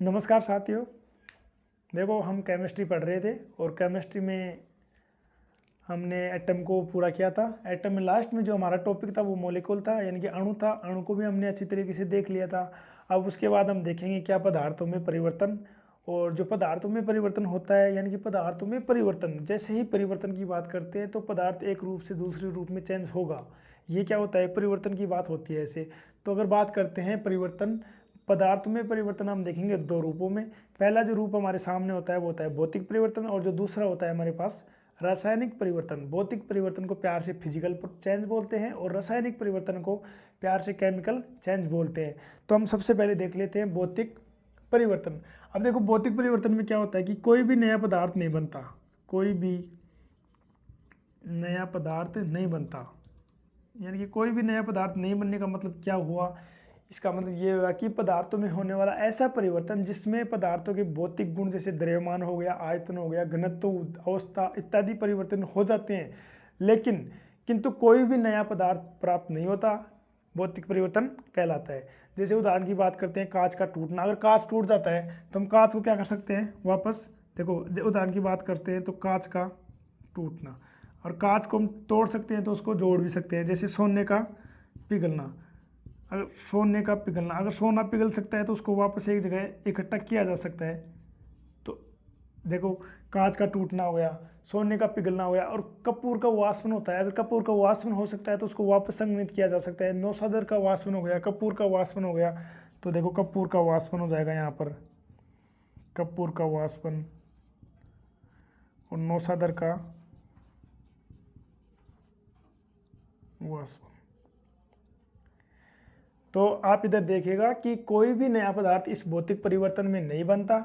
नमस्कार साथियों। देखो, हम केमिस्ट्री पढ़ रहे थे और केमिस्ट्री में हमने एटम को पूरा किया था। एटम में लास्ट में जो हमारा टॉपिक था वो मॉलिक्यूल था, यानी कि अणु था। अणु को भी हमने अच्छी तरीके से देख लिया था। अब उसके बाद हम देखेंगे क्या पदार्थों में परिवर्तन, और जो पदार्थों में परिवर्तन होता है, यानी कि पदार्थों में परिवर्तन, जैसे ही परिवर्तन की बात करते हैं तो पदार्थ एक रूप से दूसरे रूप में चेंज होगा। ये क्या होता है, परिवर्तन की बात होती है ऐसे। तो अगर बात करते हैं परिवर्तन, पदार्थ में परिवर्तन हम देखेंगे दो रूपों में। पहला जो रूप हमारे सामने होता है वो होता है भौतिक परिवर्तन, और जो दूसरा होता है हमारे पास रासायनिक परिवर्तन। भौतिक परिवर्तन को प्यार से फिजिकल चेंज बोलते हैं और रासायनिक परिवर्तन को प्यार से केमिकल चेंज बोलते हैं। तो हम सबसे पहले देख लेते हैं भौतिक परिवर्तन। अब देखो, भौतिक परिवर्तन में क्या होता है कि कोई भी नया पदार्थ नहीं बनता। कोई भी नया पदार्थ नहीं बनता, यानी कि कोई भी नया पदार्थ नहीं बनने का मतलब क्या हुआ, इसका मतलब ये हुआ कि पदार्थों में होने वाला ऐसा परिवर्तन जिसमें पदार्थों के भौतिक गुण जैसे द्रव्यमान हो गया, आयतन हो गया, घनत्व, अवस्था इत्यादि परिवर्तन हो जाते हैं, लेकिन किंतु कोई भी नया पदार्थ प्राप्त नहीं होता। भौतिक परिवर्तन कहलाता है। जैसे उदाहरण की बात करते हैं, कांच का टूटना। अगर कांच टूट जाता है तो हम कांच को क्या कर सकते हैं, वापस, देखो उदाहरण की बात करते हैं तो कांच का टूटना, और कांच को हम तोड़ सकते हैं तो उसको जोड़ भी सकते हैं। जैसे सोने का पिघलना, अगर सोना पिघल सकता है तो उसको वापस एक जगह इकट्ठा किया जा सकता है। तो देखो, कांच का टूटना हो गया, सोने का पिघलना हो गया, और कपूर का वाष्पन होता है। अगर कपूर का वाष्पन हो सकता है तो उसको वापस संघनित किया जा सकता है। नौसादर का वाष्पन हो गया, कपूर का वाष्पन हो गया, तो देखो कपूर का वाष्पन हो जाएगा यहाँ पर, कपूर का वाष्पन, और नौसादर का वाष्पन। तो आप इधर देखिएगा कि कोई भी नया पदार्थ इस भौतिक परिवर्तन में नहीं बनता।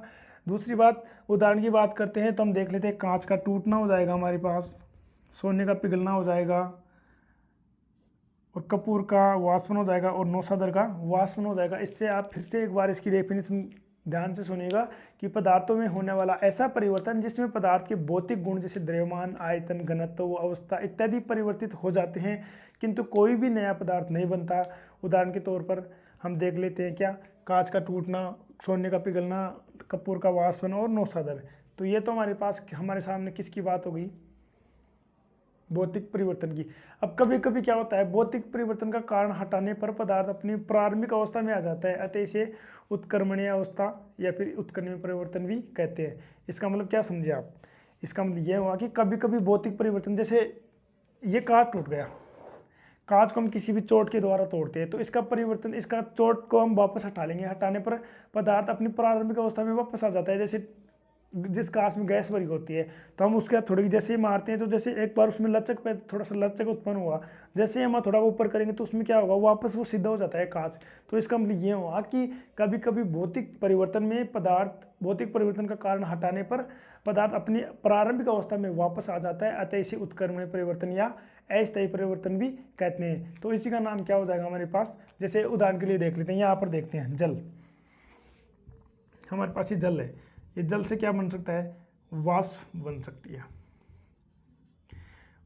दूसरी बात, उदाहरण की बात करते हैं तो हम देख लेते हैं, कांच का टूटना हो जाएगा हमारे पास, सोने का पिघलना हो जाएगा, और कपूर का वाष्पन हो जाएगा, और नौसादर का वाष्पन हो जाएगा। इससे आप फिर से एक बार इसकी डेफिनेशन ध्यान से सुनिएगा कि पदार्थों में होने वाला ऐसा परिवर्तन जिसमें पदार्थ के भौतिक गुण जैसे द्रव्यमान, आयतन, घनत्व, अवस्था इत्यादि परिवर्तित हो जाते हैं, किंतु कोई भी नया पदार्थ नहीं बनता। उदाहरण के तौर पर हम देख लेते हैं, क्या, कांच का टूटना, सोने का पिघलना, कपूर का वाष्पन और नौसादर। तो ये तो हमारे सामने किसकी बात हो गई, भौतिक परिवर्तन की। अब कभी कभी क्या होता है, भौतिक परिवर्तन का कारण हटाने पर पदार्थ अपनी प्रारंभिक अवस्था में आ जाता है, अतः इसे उत्क्रमणीय अवस्था या फिर उत्क्रमणीय परिवर्तन भी कहते हैं। इसका मतलब क्या समझे आप, इसका मतलब यह हुआ कि कभी कभी भौतिक परिवर्तन, जैसे ये कांच टूट गया, कांच को हम किसी भी चोट के द्वारा तोड़ते हैं तो इसका परिवर्तन, इसका चोट को हम वापस हटा लेंगे, हटाने पर पदार्थ अपनी प्रारंभिक अवस्था में वापस आ जाता है। जैसे जिस कांच में गैस भरी होती है तो हम उसके हाथ थोड़ी जैसे ही मारते हैं तो जैसे एक बार उसमें लचक पे थोड़ा सा लचक उत्पन्न हुआ, जैसे ही हम थोड़ा ऊपर करेंगे तो उसमें क्या होगा, वापस वो सीधा हो जाता है कांच। तो इसका मतलब ये हुआ कि कभी कभी भौतिक परिवर्तन में भौतिक परिवर्तन का कारण हटाने पर पदार्थ अपनी प्रारंभिक अवस्था में वापस आ जाता है, अतः इसे उत्क्रमणीय परिवर्तन या अस्थायी परिवर्तन भी कहते हैं। तो इसी का नाम क्या हो जाएगा हमारे पास, जैसे उदाहरण के लिए देख लेते हैं, यहाँ पर देखते हैं जल, हमारे पास ये जल है, ये जल से क्या बन सकता है, वाष्प बन सकती है।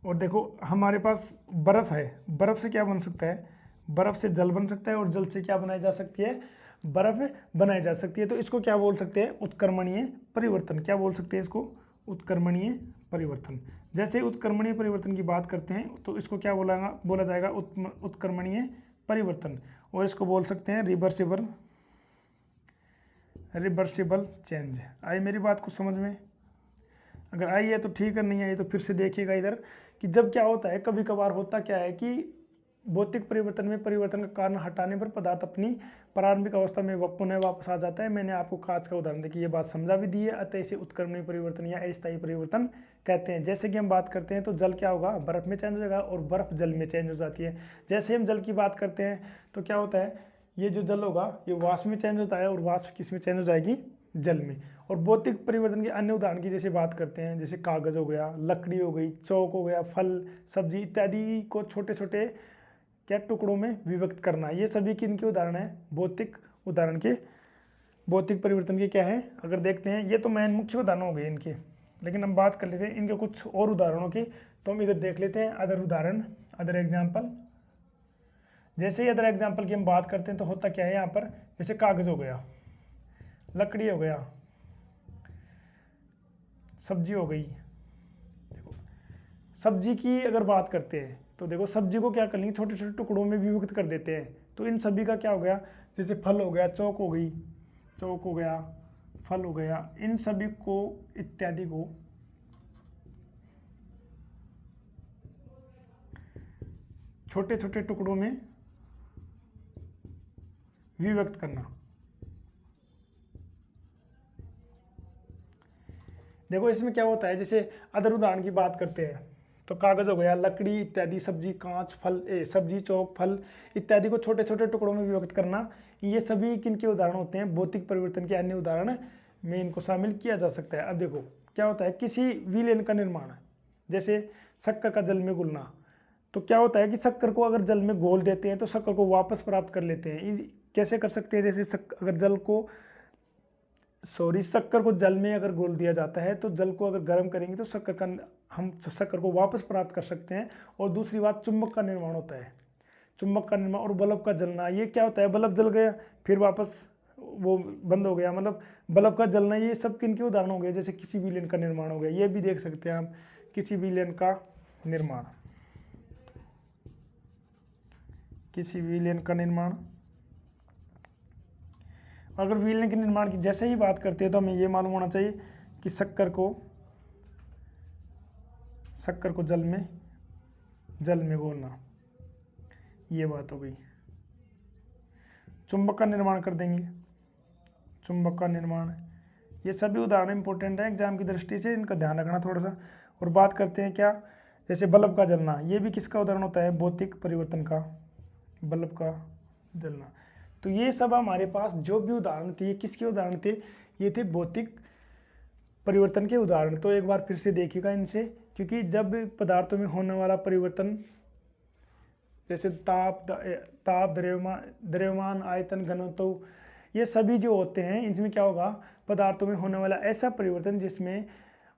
और देखो हमारे पास बर्फ है, बर्फ से क्या बन सकता है, बर्फ से जल बन सकता है, और जल से क्या बनाई जा सकती है, बर्फ बनाई जा सकती है। तो इसको क्या बोल सकते हैं, उत्क्रमणीय परिवर्तन। क्या बोल सकते हैं इसको, उत्क्रमणीय परिवर्तन। जैसे उत्क्रमणीय परिवर्तन की बात करते हैं तो इसको क्या बोला जाएगा, उत्क्रमणीय परिवर्तन। और इसको बोल सकते हैं रिवर्सिबल चेंज। आई मेरी बात कुछ समझ में, अगर आई है तो ठीक है, नहीं आई तो फिर से देखिएगा इधर कि जब क्या होता है, कभी कभार होता क्या है कि भौतिक परिवर्तन में परिवर्तन का कारण हटाने पर पदार्थ अपनी प्रारंभिक अवस्था में पुनः वापस आ जाता है। मैंने आपको कांच का उदाहरण देखिए, ये बात समझा भी दी है, अतः इसे उत्क्रमणीय परिवर्तन या अस्थायी परिवर्तन कहते हैं। जैसे कि हम बात करते हैं तो जल क्या होगा, बर्फ में चेंज हो जाएगा, और बर्फ जल में चेंज हो जाती है। जैसे हम जल की बात करते हैं तो क्या होता है, ये जो जल होगा ये वाष्प में चेंज होता है, और वाष्प किस में चेंज हो जाएगी, जल में। और भौतिक परिवर्तन के अन्य उदाहरण की जैसे बात करते हैं, जैसे कागज हो गया, लकड़ी हो गई, चौक हो गया, फल सब्जी इत्यादि को छोटे छोटे क्या टुकड़ों में विभक्त करना, ये सभी किनके उदाहरण है, भौतिक उदाहरण के, भौतिक परिवर्तन के क्या है। अगर देखते हैं, ये तो मेन मुख्य उदाहरण हो गए इनके, लेकिन हम बात कर लेते हैं इनके कुछ और उदाहरणों की। तो हम इधर देख लेते हैं अदर उदाहरण, अदर एग्जाम्पल। जैसे ही अदर एग्जाम्पल की हम बात करते हैं तो होता क्या है यहाँ पर, जैसे कागज हो गया, लकड़ी हो गया, सब्जी हो गई। देखो सब्जी की अगर बात करते हैं तो देखो सब्जी को क्या कर लेंगे, छोटे छोटे टुकड़ों में विभक्त कर देते हैं। तो इन सभी का क्या हो गया, जैसे फल हो गया, चौक हो गई, चौक हो गया, फल हो गया, इन सभी को इत्यादि को छोटे छोटे टुकड़ों में विभक्त करना। देखो इसमें क्या होता है, जैसे अदर उदाहरण की बात करते हैं तो कागज हो गया, लकड़ी इत्यादि, सब्जी, कांच, फल, सब्जी, चौक, फल इत्यादि को छोटे छोटे टुकड़ों में विभक्त करना, ये सभी किन के उदाहरण होते हैं, भौतिक परिवर्तन के अन्य उदाहरण में इनको शामिल किया जा सकता है। अब देखो क्या होता है, किसी विलयन का निर्माण, जैसे शक्कर का जल में घुलना, तो क्या होता है कि शक्कर को अगर जल में घोल देते हैं तो शक्कर को वापस प्राप्त कर लेते हैं। कैसे कर सकते हैं, जैसे अगर शक्कर को जल में अगर घोल दिया जाता है तो जल को अगर गर्म करेंगे तो हम शक्कर को वापस प्राप्त कर सकते हैं। और दूसरी बात, चुंबक का निर्माण होता है, चुंबक का निर्माण, और बल्ब का जलना, ये क्या होता है, बल्ब जल गया फिर वापस वो बंद हो गया, मतलब बल्ब का जलना, ये सब किन के उदाहरण हो गए, जैसे किसी विलयन का निर्माण हो गया। ये भी देख सकते हैं आप, किसी विलयन का निर्माण, किसी विलयन का निर्माण। अगर विलयन के निर्माण की जैसे ही बात करते हैं तो हमें ये मालूम होना चाहिए कि शक्कर को जल में घोलना, ये बात हो गई। चुंबक का निर्माण कर देंगे, चुंबक का निर्माण, ये सभी उदाहरण इंपॉर्टेंट है एग्जाम की दृष्टि से, इनका ध्यान रखना थोड़ा सा। और बात करते हैं क्या, जैसे बल्ब का जलना, ये भी किसका उदाहरण होता है, भौतिक परिवर्तन का, बल्ब का जलना। तो ये सब हमारे पास जो भी उदाहरण थे, ये किसके उदाहरण थे, ये थे भौतिक परिवर्तन के उदाहरण। तो एक बार फिर से देखिएगा इनसे, क्योंकि जब पदार्थों में होने वाला परिवर्तन, जैसे ताप, द्रव्यमान, आयतन, घनत्व, ये सभी जो होते हैं, इनमें क्या होगा, पदार्थों में होने वाला ऐसा परिवर्तन जिसमें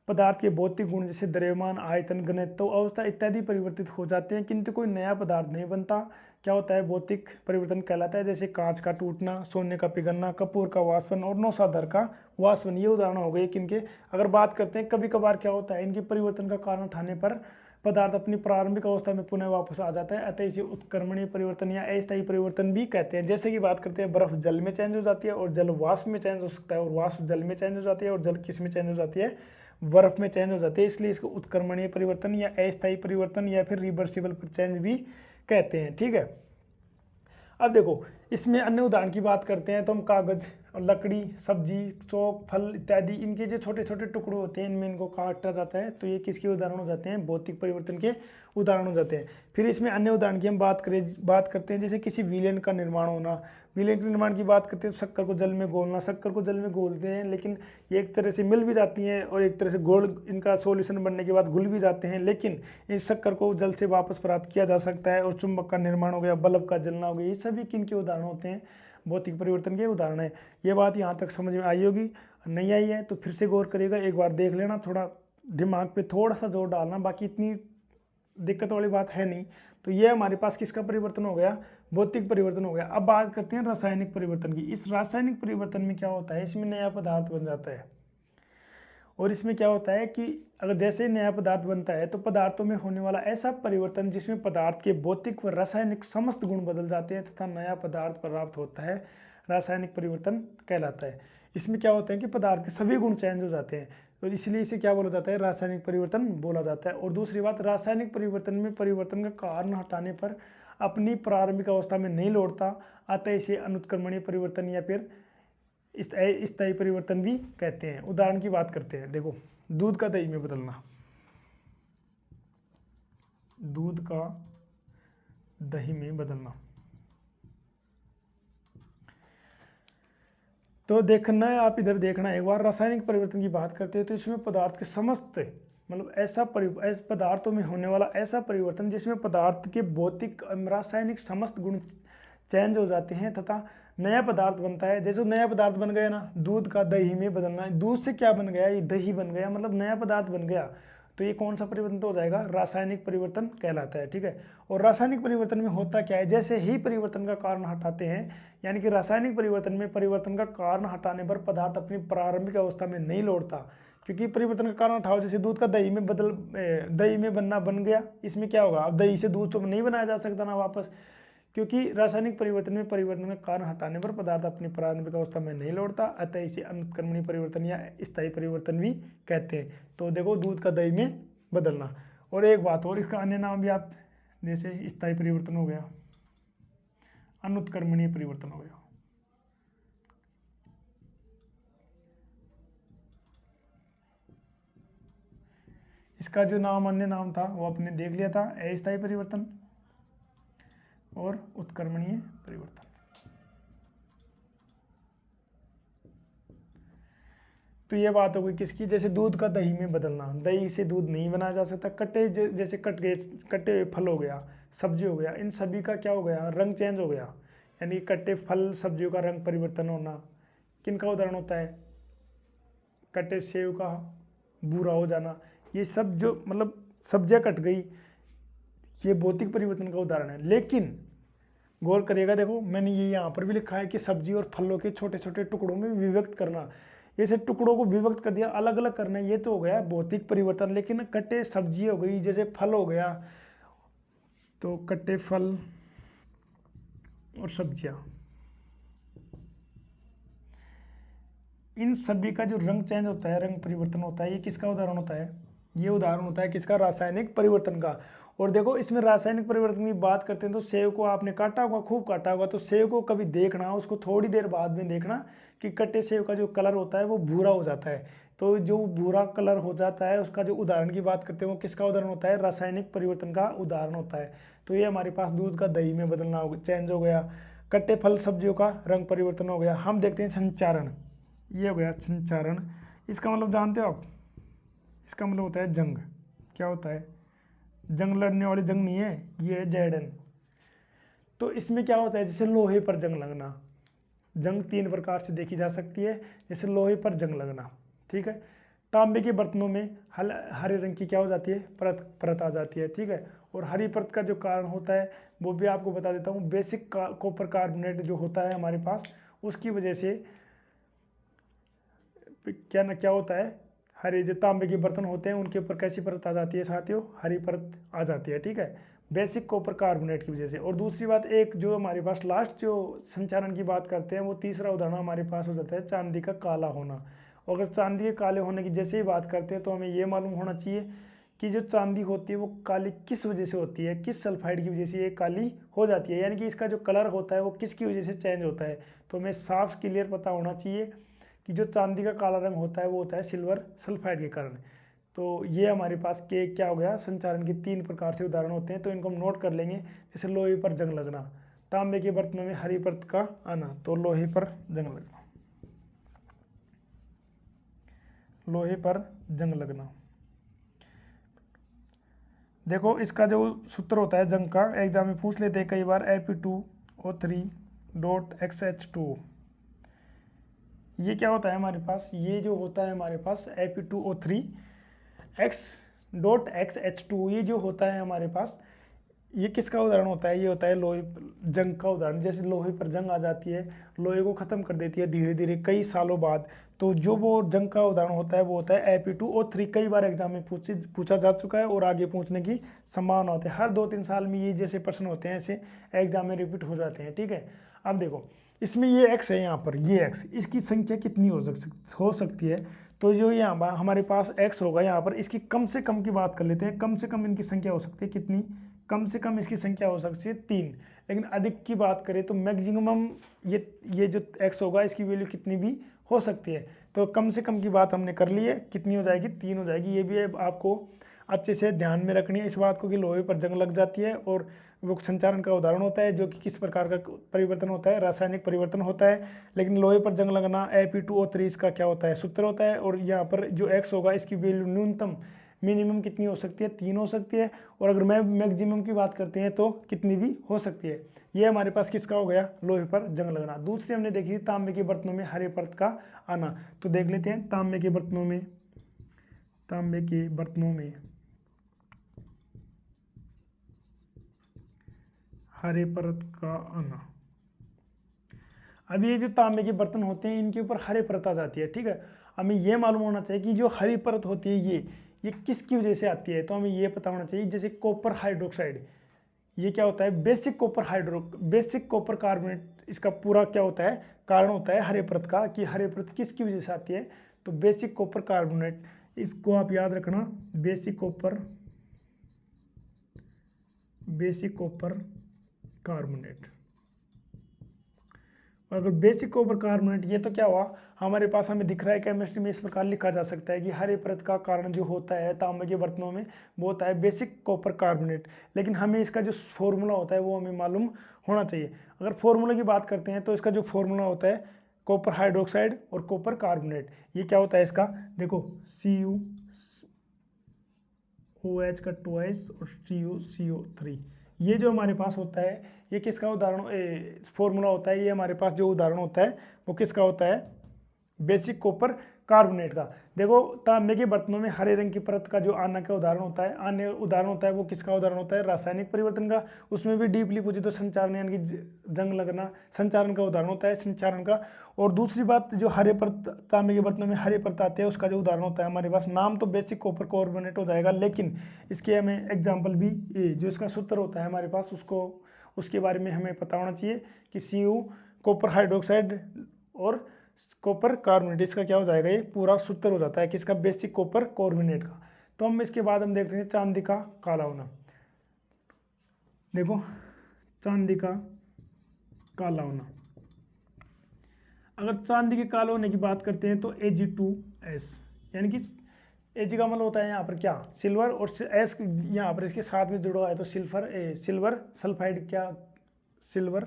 पदार्थ के भौतिक गुण जैसे द्रव्यमान, आयतन, घनत्व, अवस्था इत्यादि परिवर्तित हो जाते हैं, किंतु कोई नया पदार्थ नहीं बनता, क्या होता है, भौतिक परिवर्तन कहलाता है। जैसे कांच का टूटना, सोने का पिघलना, कपूर का वाष्पन और नौसादर का वाष्पन, ये उदाहरण हो गए किनके। अगर बात करते हैं कभी कभार क्या होता है, इनके परिवर्तन का कारण उठाने पर पदार्थ अपनी प्रारंभिक अवस्था में पुनः वापस आ जाता है, अतः इसे उत्क्रमणीय परिवर्तन या अस्थायी परिवर्तन भी कहते हैं। जैसे कि बात करते हैं, बर्फ जल में चेंज हो जाती है और जल वाष्प में चेंज हो सकता है, और वाष्प जल में चेंज हो जाती है और जल किस में चेंज हो जाती है, बर्फ में चेंज हो जाती है, इसलिए इसको उत्क्रमणीय परिवर्तन या अस्थायी परिवर्तन या फिर रिवर्सिबल चेंज भी कहते हैं। ठीक है, अब देखो इसमें अन्य उदाहरण की बात करते हैं तो हम कागज और लकड़ी, सब्जी, चौक, फल इत्यादि, इनके जो छोटे छोटे टुकड़े होते हैं, इनमें इनको काटा जाता है, तो ये किसके उदाहरण हो जाते हैं, भौतिक परिवर्तन के उदाहरण हो जाते हैं। फिर इसमें अन्य उदाहरण की हम बात करते हैं, जैसे किसी विलयन का निर्माण होना। विलयन के निर्माण की बात करते हैं तो शक्कर को जल में घोलना, शक्कर को जल में घोलते हैं, लेकिन ये एक तरह से मिल भी जाती हैं और एक तरह से घोल, इनका सॉल्यूशन बनने के बाद घुल भी जाते हैं, लेकिन इस शक्कर को जल से वापस प्राप्त किया जा सकता है। और चुंबक का निर्माण हो गया, बल्ब का जलना हो गया, ये सभी किन के उदाहरण होते हैं, भौतिक परिवर्तन के उदाहरण है। ये बात यहाँ तक समझ में आई होगी, नहीं आई है तो फिर से गौर करिएगा, एक बार देख लेना, थोड़ा दिमाग पे थोड़ा सा जोर डालना, बाकी इतनी दिक्कत वाली बात है नहीं। तो ये हमारे पास किसका परिवर्तन हो गया, भौतिक परिवर्तन हो गया। अब बात करते हैं रासायनिक परिवर्तन की। इस रासायनिक परिवर्तन में क्या होता है, इसमें नया पदार्थ बन जाता है, और इसमें क्या होता है कि अगर जैसे नया पदार्थ बनता है तो पदार्थों में होने वाला ऐसा परिवर्तन जिसमें पदार्थ के भौतिक व रासायनिक समस्त गुण बदल जाते हैं तथा नया पदार्थ प्राप्त होता है, रासायनिक परिवर्तन कहलाता है। इसमें क्या होता है कि पदार्थ के सभी गुण चेंज हो जाते हैं, तो इसलिए इसे क्या बोला जाता है, रासायनिक परिवर्तन बोला जाता है। और दूसरी बात, रासायनिक परिवर्तन में परिवर्तन का कारण हटाने पर अपनी प्रारंभिक अवस्था में नहीं लौटता, अतः इसे अनुत्क्रमणीय परिवर्तन या फिर स्थायी परिवर्तन भी कहते हैं। उदाहरण की बात करते हैं, देखो दूध का दही में बदलना, दूध का दही में बदलना, तो देखना है, आप इधर देखना एक बार। रासायनिक परिवर्तन की बात करते हैं तो इसमें पदार्थ के समस्त, मतलब ऐसा पदार्थों में होने वाला ऐसा परिवर्तन जिसमें पदार्थ के भौतिक रासायनिक समस्त गुण चेंज हो जाते हैं तथा नया पदार्थ बनता है। जैसे नया पदार्थ बन गया ना, दूध का दही में बदलना, दूध से क्या बन गया, ये दही बन गया, मतलब नया पदार्थ बन गया। तो ये कौन सा परिवर्तन तो हो जाएगा, रासायनिक परिवर्तन कहलाता है। ठीक है, और रासायनिक परिवर्तन में होता क्या है, जैसे ही परिवर्तन का कारण हटाते हैं, यानी कि रासायनिक परिवर्तन में परिवर्तन का कारण हटाने पर पदार्थ अपनी प्रारंभिक अवस्था में नहीं लौटता, क्योंकि परिवर्तन का कारण हटाओ, जैसे दूध का दही में दही में बनना बन गया, इसमें क्या होगा, अब दही से दूध तो नहीं बनाया जा सकता ना वापस, क्योंकि रासायनिक परिवर्तन में परिवर्तन का कारण हटाने पर पदार्थ अपनी प्रारंभिक अवस्था में नहीं लौटता, अतः इसे अनुत्क्रमणीय परिवर्तन या स्थायी परिवर्तन भी कहते हैं। तो देखो, दूध का दही में बदलना। और एक बात और, इसका अन्य नाम भी आप, जैसे स्थायी परिवर्तन हो गया, अनुत्क्रमणीय परिवर्तन हो गया। इसका जो नाम, अन्य नाम था, वो आपने देख लिया था, अस्थायी परिवर्तन और उत्क्रमणीय परिवर्तन। तो ये बात हो गई किसकी, जैसे दूध का दही में बदलना, दही से दूध नहीं बनाया जा सकता। जैसे कटे हुए फल हो गया, सब्जी हो गया, इन सभी का क्या हो गया, रंग चेंज हो गया, यानी कटे फल सब्जियों का रंग परिवर्तन होना। किन का उदाहरण होता है, कटे सेव का भूरा हो जाना, ये सब जो मतलब सब्जियां कट गई, ये भौतिक परिवर्तन का उदाहरण है। लेकिन गौर करिएगा, देखो मैंने ये यहाँ पर भी लिखा है कि सब्जी और फलों के छोटे छोटे टुकड़ों में विभक्त करना, ऐसे टुकड़ों को विभक्त कर दिया, अलग अलग करना, ये तो हो गया भौतिक परिवर्तन। लेकिन कटे सब्जी हो गई, जैसे फल हो गया, तो कटे फल और सब्जियां, इन सभी का जो रंग चेंज होता है, रंग परिवर्तन होता है, ये किसका उदाहरण होता है, ये उदाहरण होता है किसका, रासायनिक परिवर्तन का। और देखो, इसमें रासायनिक परिवर्तन की बात करते हैं तो सेव को आपने काटा होगा, खूब काटा होगा, तो सेव को कभी देखना, उसको थोड़ी देर बाद में देखना कि कटे सेव का जो कलर होता है वो भूरा हो जाता है। तो जो भूरा कलर हो जाता है, उसका जो उदाहरण की बात करते हैं वो किसका उदाहरण होता है, रासायनिक परिवर्तन का उदाहरण होता है। तो ये हमारे पास दूध का दही में बदलना हो, चेंज हो गया, कट्टे फल सब्जियों का रंग परिवर्तन हो गया। हम देखते हैं संचारण, ये हो गया संचारण। इसका मतलब जानते हो आप, इसका मतलब होता है जंग। क्या होता है, जंग लड़ने वाली जंग नहीं है, ये है जैडन। तो इसमें क्या होता है, जैसे लोहे पर जंग लगना, जंग तीन प्रकार से देखी जा सकती है, जैसे लोहे पर जंग लगना, ठीक है। तांबे के बर्तनों में हरे रंग की क्या हो जाती है, परत आ जाती है, ठीक है। और हरी परत का जो कारण होता है वो भी आपको बता देता हूँ, बेसिक कॉपर कार्बोनेट जो होता है हमारे पास, उसकी वजह से क्या होता है, हरे जो तांबे के बर्तन होते हैं उनके ऊपर कैसी परत आ जाती है साथियों, हरी परत आ जाती है, ठीक है, बेसिक कॉपर कार्बोनेट की वजह से। और दूसरी बात, एक जो हमारे पास लास्ट जो संचारण की बात करते हैं, वो तीसरा उदाहरण हमारे पास हो जाता है चांदी का काला होना। और अगर चांदी के काले होने की जैसे ही बात करते हैं तो हमें ये मालूम होना चाहिए कि जो चांदी होती है वो काली किस वजह से होती है, किस सल्फाइड की वजह से ये काली हो जाती है, यानी कि इसका जो कलर होता है वो किसकी वजह से चेंज होता है। तो हमें साफ क्लियर पता होना चाहिए कि जो चांदी का काला रंग होता है वो होता है सिल्वर सल्फाइड के कारण। तो ये हमारे पास के क्या हो गया, संचारण के तीन प्रकार से उदाहरण होते हैं, तो इनको हम नोट कर लेंगे। जैसे लोहे पर जंग लगना, तांबे के बर्तनों में हरी परत का आना, तो लोहे पर जंग लगना, लोहे पर जंग लगना। देखो, इसका जो सूत्र होता है जंग का, एग्जाम में पूछ लेते हैं कई बार, Fe2O3.XH2। ये क्या होता है हमारे पास, ये जो होता है हमारे पास Fe2O3X.XH2, ये जो होता है हमारे पास, ये किसका उदाहरण होता है, ये होता है लोहे जंग का उदाहरण। जैसे लोहे पर जंग आ जाती है, लोहे को ख़त्म कर देती है धीरे धीरे कई सालों बाद, तो जो वो जंग का उदाहरण होता है वो होता है Fe2O3। कई बार एग्जाम में पूछा जा चुका है और आगे पूछने की संभावना होती है, हर 2-3 साल में ये जैसे प्रश्न होते हैं ऐसे एग्जाम में रिपीट हो जाते हैं, ठीक है। अब देखो, इसमें ये x है, यहाँ पर ये x, इसकी संख्या कितनी हो सकती है, तो जो यहाँ हमारे पास x होगा यहाँ पर, इसकी कम से कम की बात कर लेते हैं, कम से कम इनकी संख्या हो सकती है कितनी, कम से कम इसकी संख्या हो सकती है 3। लेकिन अधिक की बात करें तो मैक्सिमम ये जो x होगा इसकी वैल्यू कितनी भी हो सकती है। तो कम से कम की बात हमने कर ली है, कितनी हो जाएगी, 3 हो जाएगी। ये भी आपको अच्छे से ध्यान में रखनी है इस बात को कि लोहे पर जंग लग जाती है, और वो संचारण का उदाहरण होता है, जो कि किस प्रकार का परिवर्तन होता है, रासायनिक परिवर्तन होता है। लेकिन लोहे पर जंग लगना Fe2O3 इसका क्या होता है, सूत्र होता है। और यहाँ पर जो x होगा इसकी वैल्यू न्यूनतम मिनिमम कितनी हो सकती है, 3 हो सकती है, और अगर मैक्सिमम की बात करते हैं तो कितनी भी हो सकती है। ये हमारे पास किसका हो गया, लोहे पर जंग लगना। दूसरी हमने देखी तांबे के बर्तनों में हरे परत का आना, तो देख लेते हैं तांबे के बर्तनों में, तांबे के बर्तनों में हरे परत का आना। अब ये जो तांबे के बर्तन होते हैं इनके ऊपर हरे परत आ जाती है, ठीक है। हमें ये मालूम होना चाहिए कि जो हरी परत होती है ये किसकी वजह से आती है, तो हमें ये पता होना चाहिए। जैसे कॉपर हाइड्रोक्साइड, ये क्या होता है, बेसिक कॉपर कार्बोनेट, इसका पूरा क्या होता है, कारण होता है हरे परत का, कि हरे परत किसकी वजह से आती है, तो बेसिक कॉपर कार्बोनेट, इसको आप याद रखना, बेसिक कॉपर कार्बोनेट। और अगर बेसिक कॉपर कार्बोनेट, ये तो क्या हुआ, हमारे पास हमें दिख रहा है केमिस्ट्री में इस प्रकार लिखा जा सकता है कि हरे परत का कारण जो होता है तांबे के बर्तनों में वो होता है बेसिक कॉपर कार्बोनेट। लेकिन हमें इसका जो फॉर्मूला होता है वो हमें मालूम होना चाहिए। अगर फॉर्मूला की बात करते हैं तो इसका जो फॉर्मूला होता है कॉपर हाइड्रोक्साइड और कॉपर कार्बोनेट, ये क्या होता है इसका, देखो CuOH का ट्वाइस और CuCO3, ये जो हमारे पास होता है ये किसका उदाहरण फॉर्मूला होता है, ये हमारे पास जो उदाहरण होता है वो किसका होता है, बेसिक कॉपर कार्बोनेट का। देखो तांबे के बर्तनों में हरे रंग की परत का जो आना का उदाहरण होता है, अन्य उदाहरण होता है वो किसका उदाहरण होता है, रासायनिक परिवर्तन का। उसमें भी डीपली पूछे तो संचारण यानी कि जंग लगना, संचारण का उदाहरण होता है संचारण का। और दूसरी बात, जो हरे परत तांबे के बर्तनों में हरे परत आते हैं उसका जो उदाहरण होता है हमारे पास, नाम तो बेसिक कॉपर कार्बोनेट हो जाएगा, लेकिन इसके हमें एग्जाम्पल भी जो इसका सूत्र होता है हमारे पास उसके बारे में हमें पता होना चाहिए कि Cu कॉपर हाइड्रोक्साइड और कॉपर कार्बोनेट, इसका क्या हो जाएगा, ये पूरा सूत्र हो जाता है किसका, बेसिक कॉपर कार्बोनेट का। तो हम इसके बाद हम देखते हैं चांदी का काला होना। देखो चांदी का काला होना, अगर चांदी के काले होने की बात करते हैं तो Ag2S, यानी कि Ag का मतलब होता है यहाँ पर क्या, सिल्वर, और S यहाँ पर इसके साथ में जुड़ा हुआ है तो सिल्वर सल्फाइड, क्या सिल्वर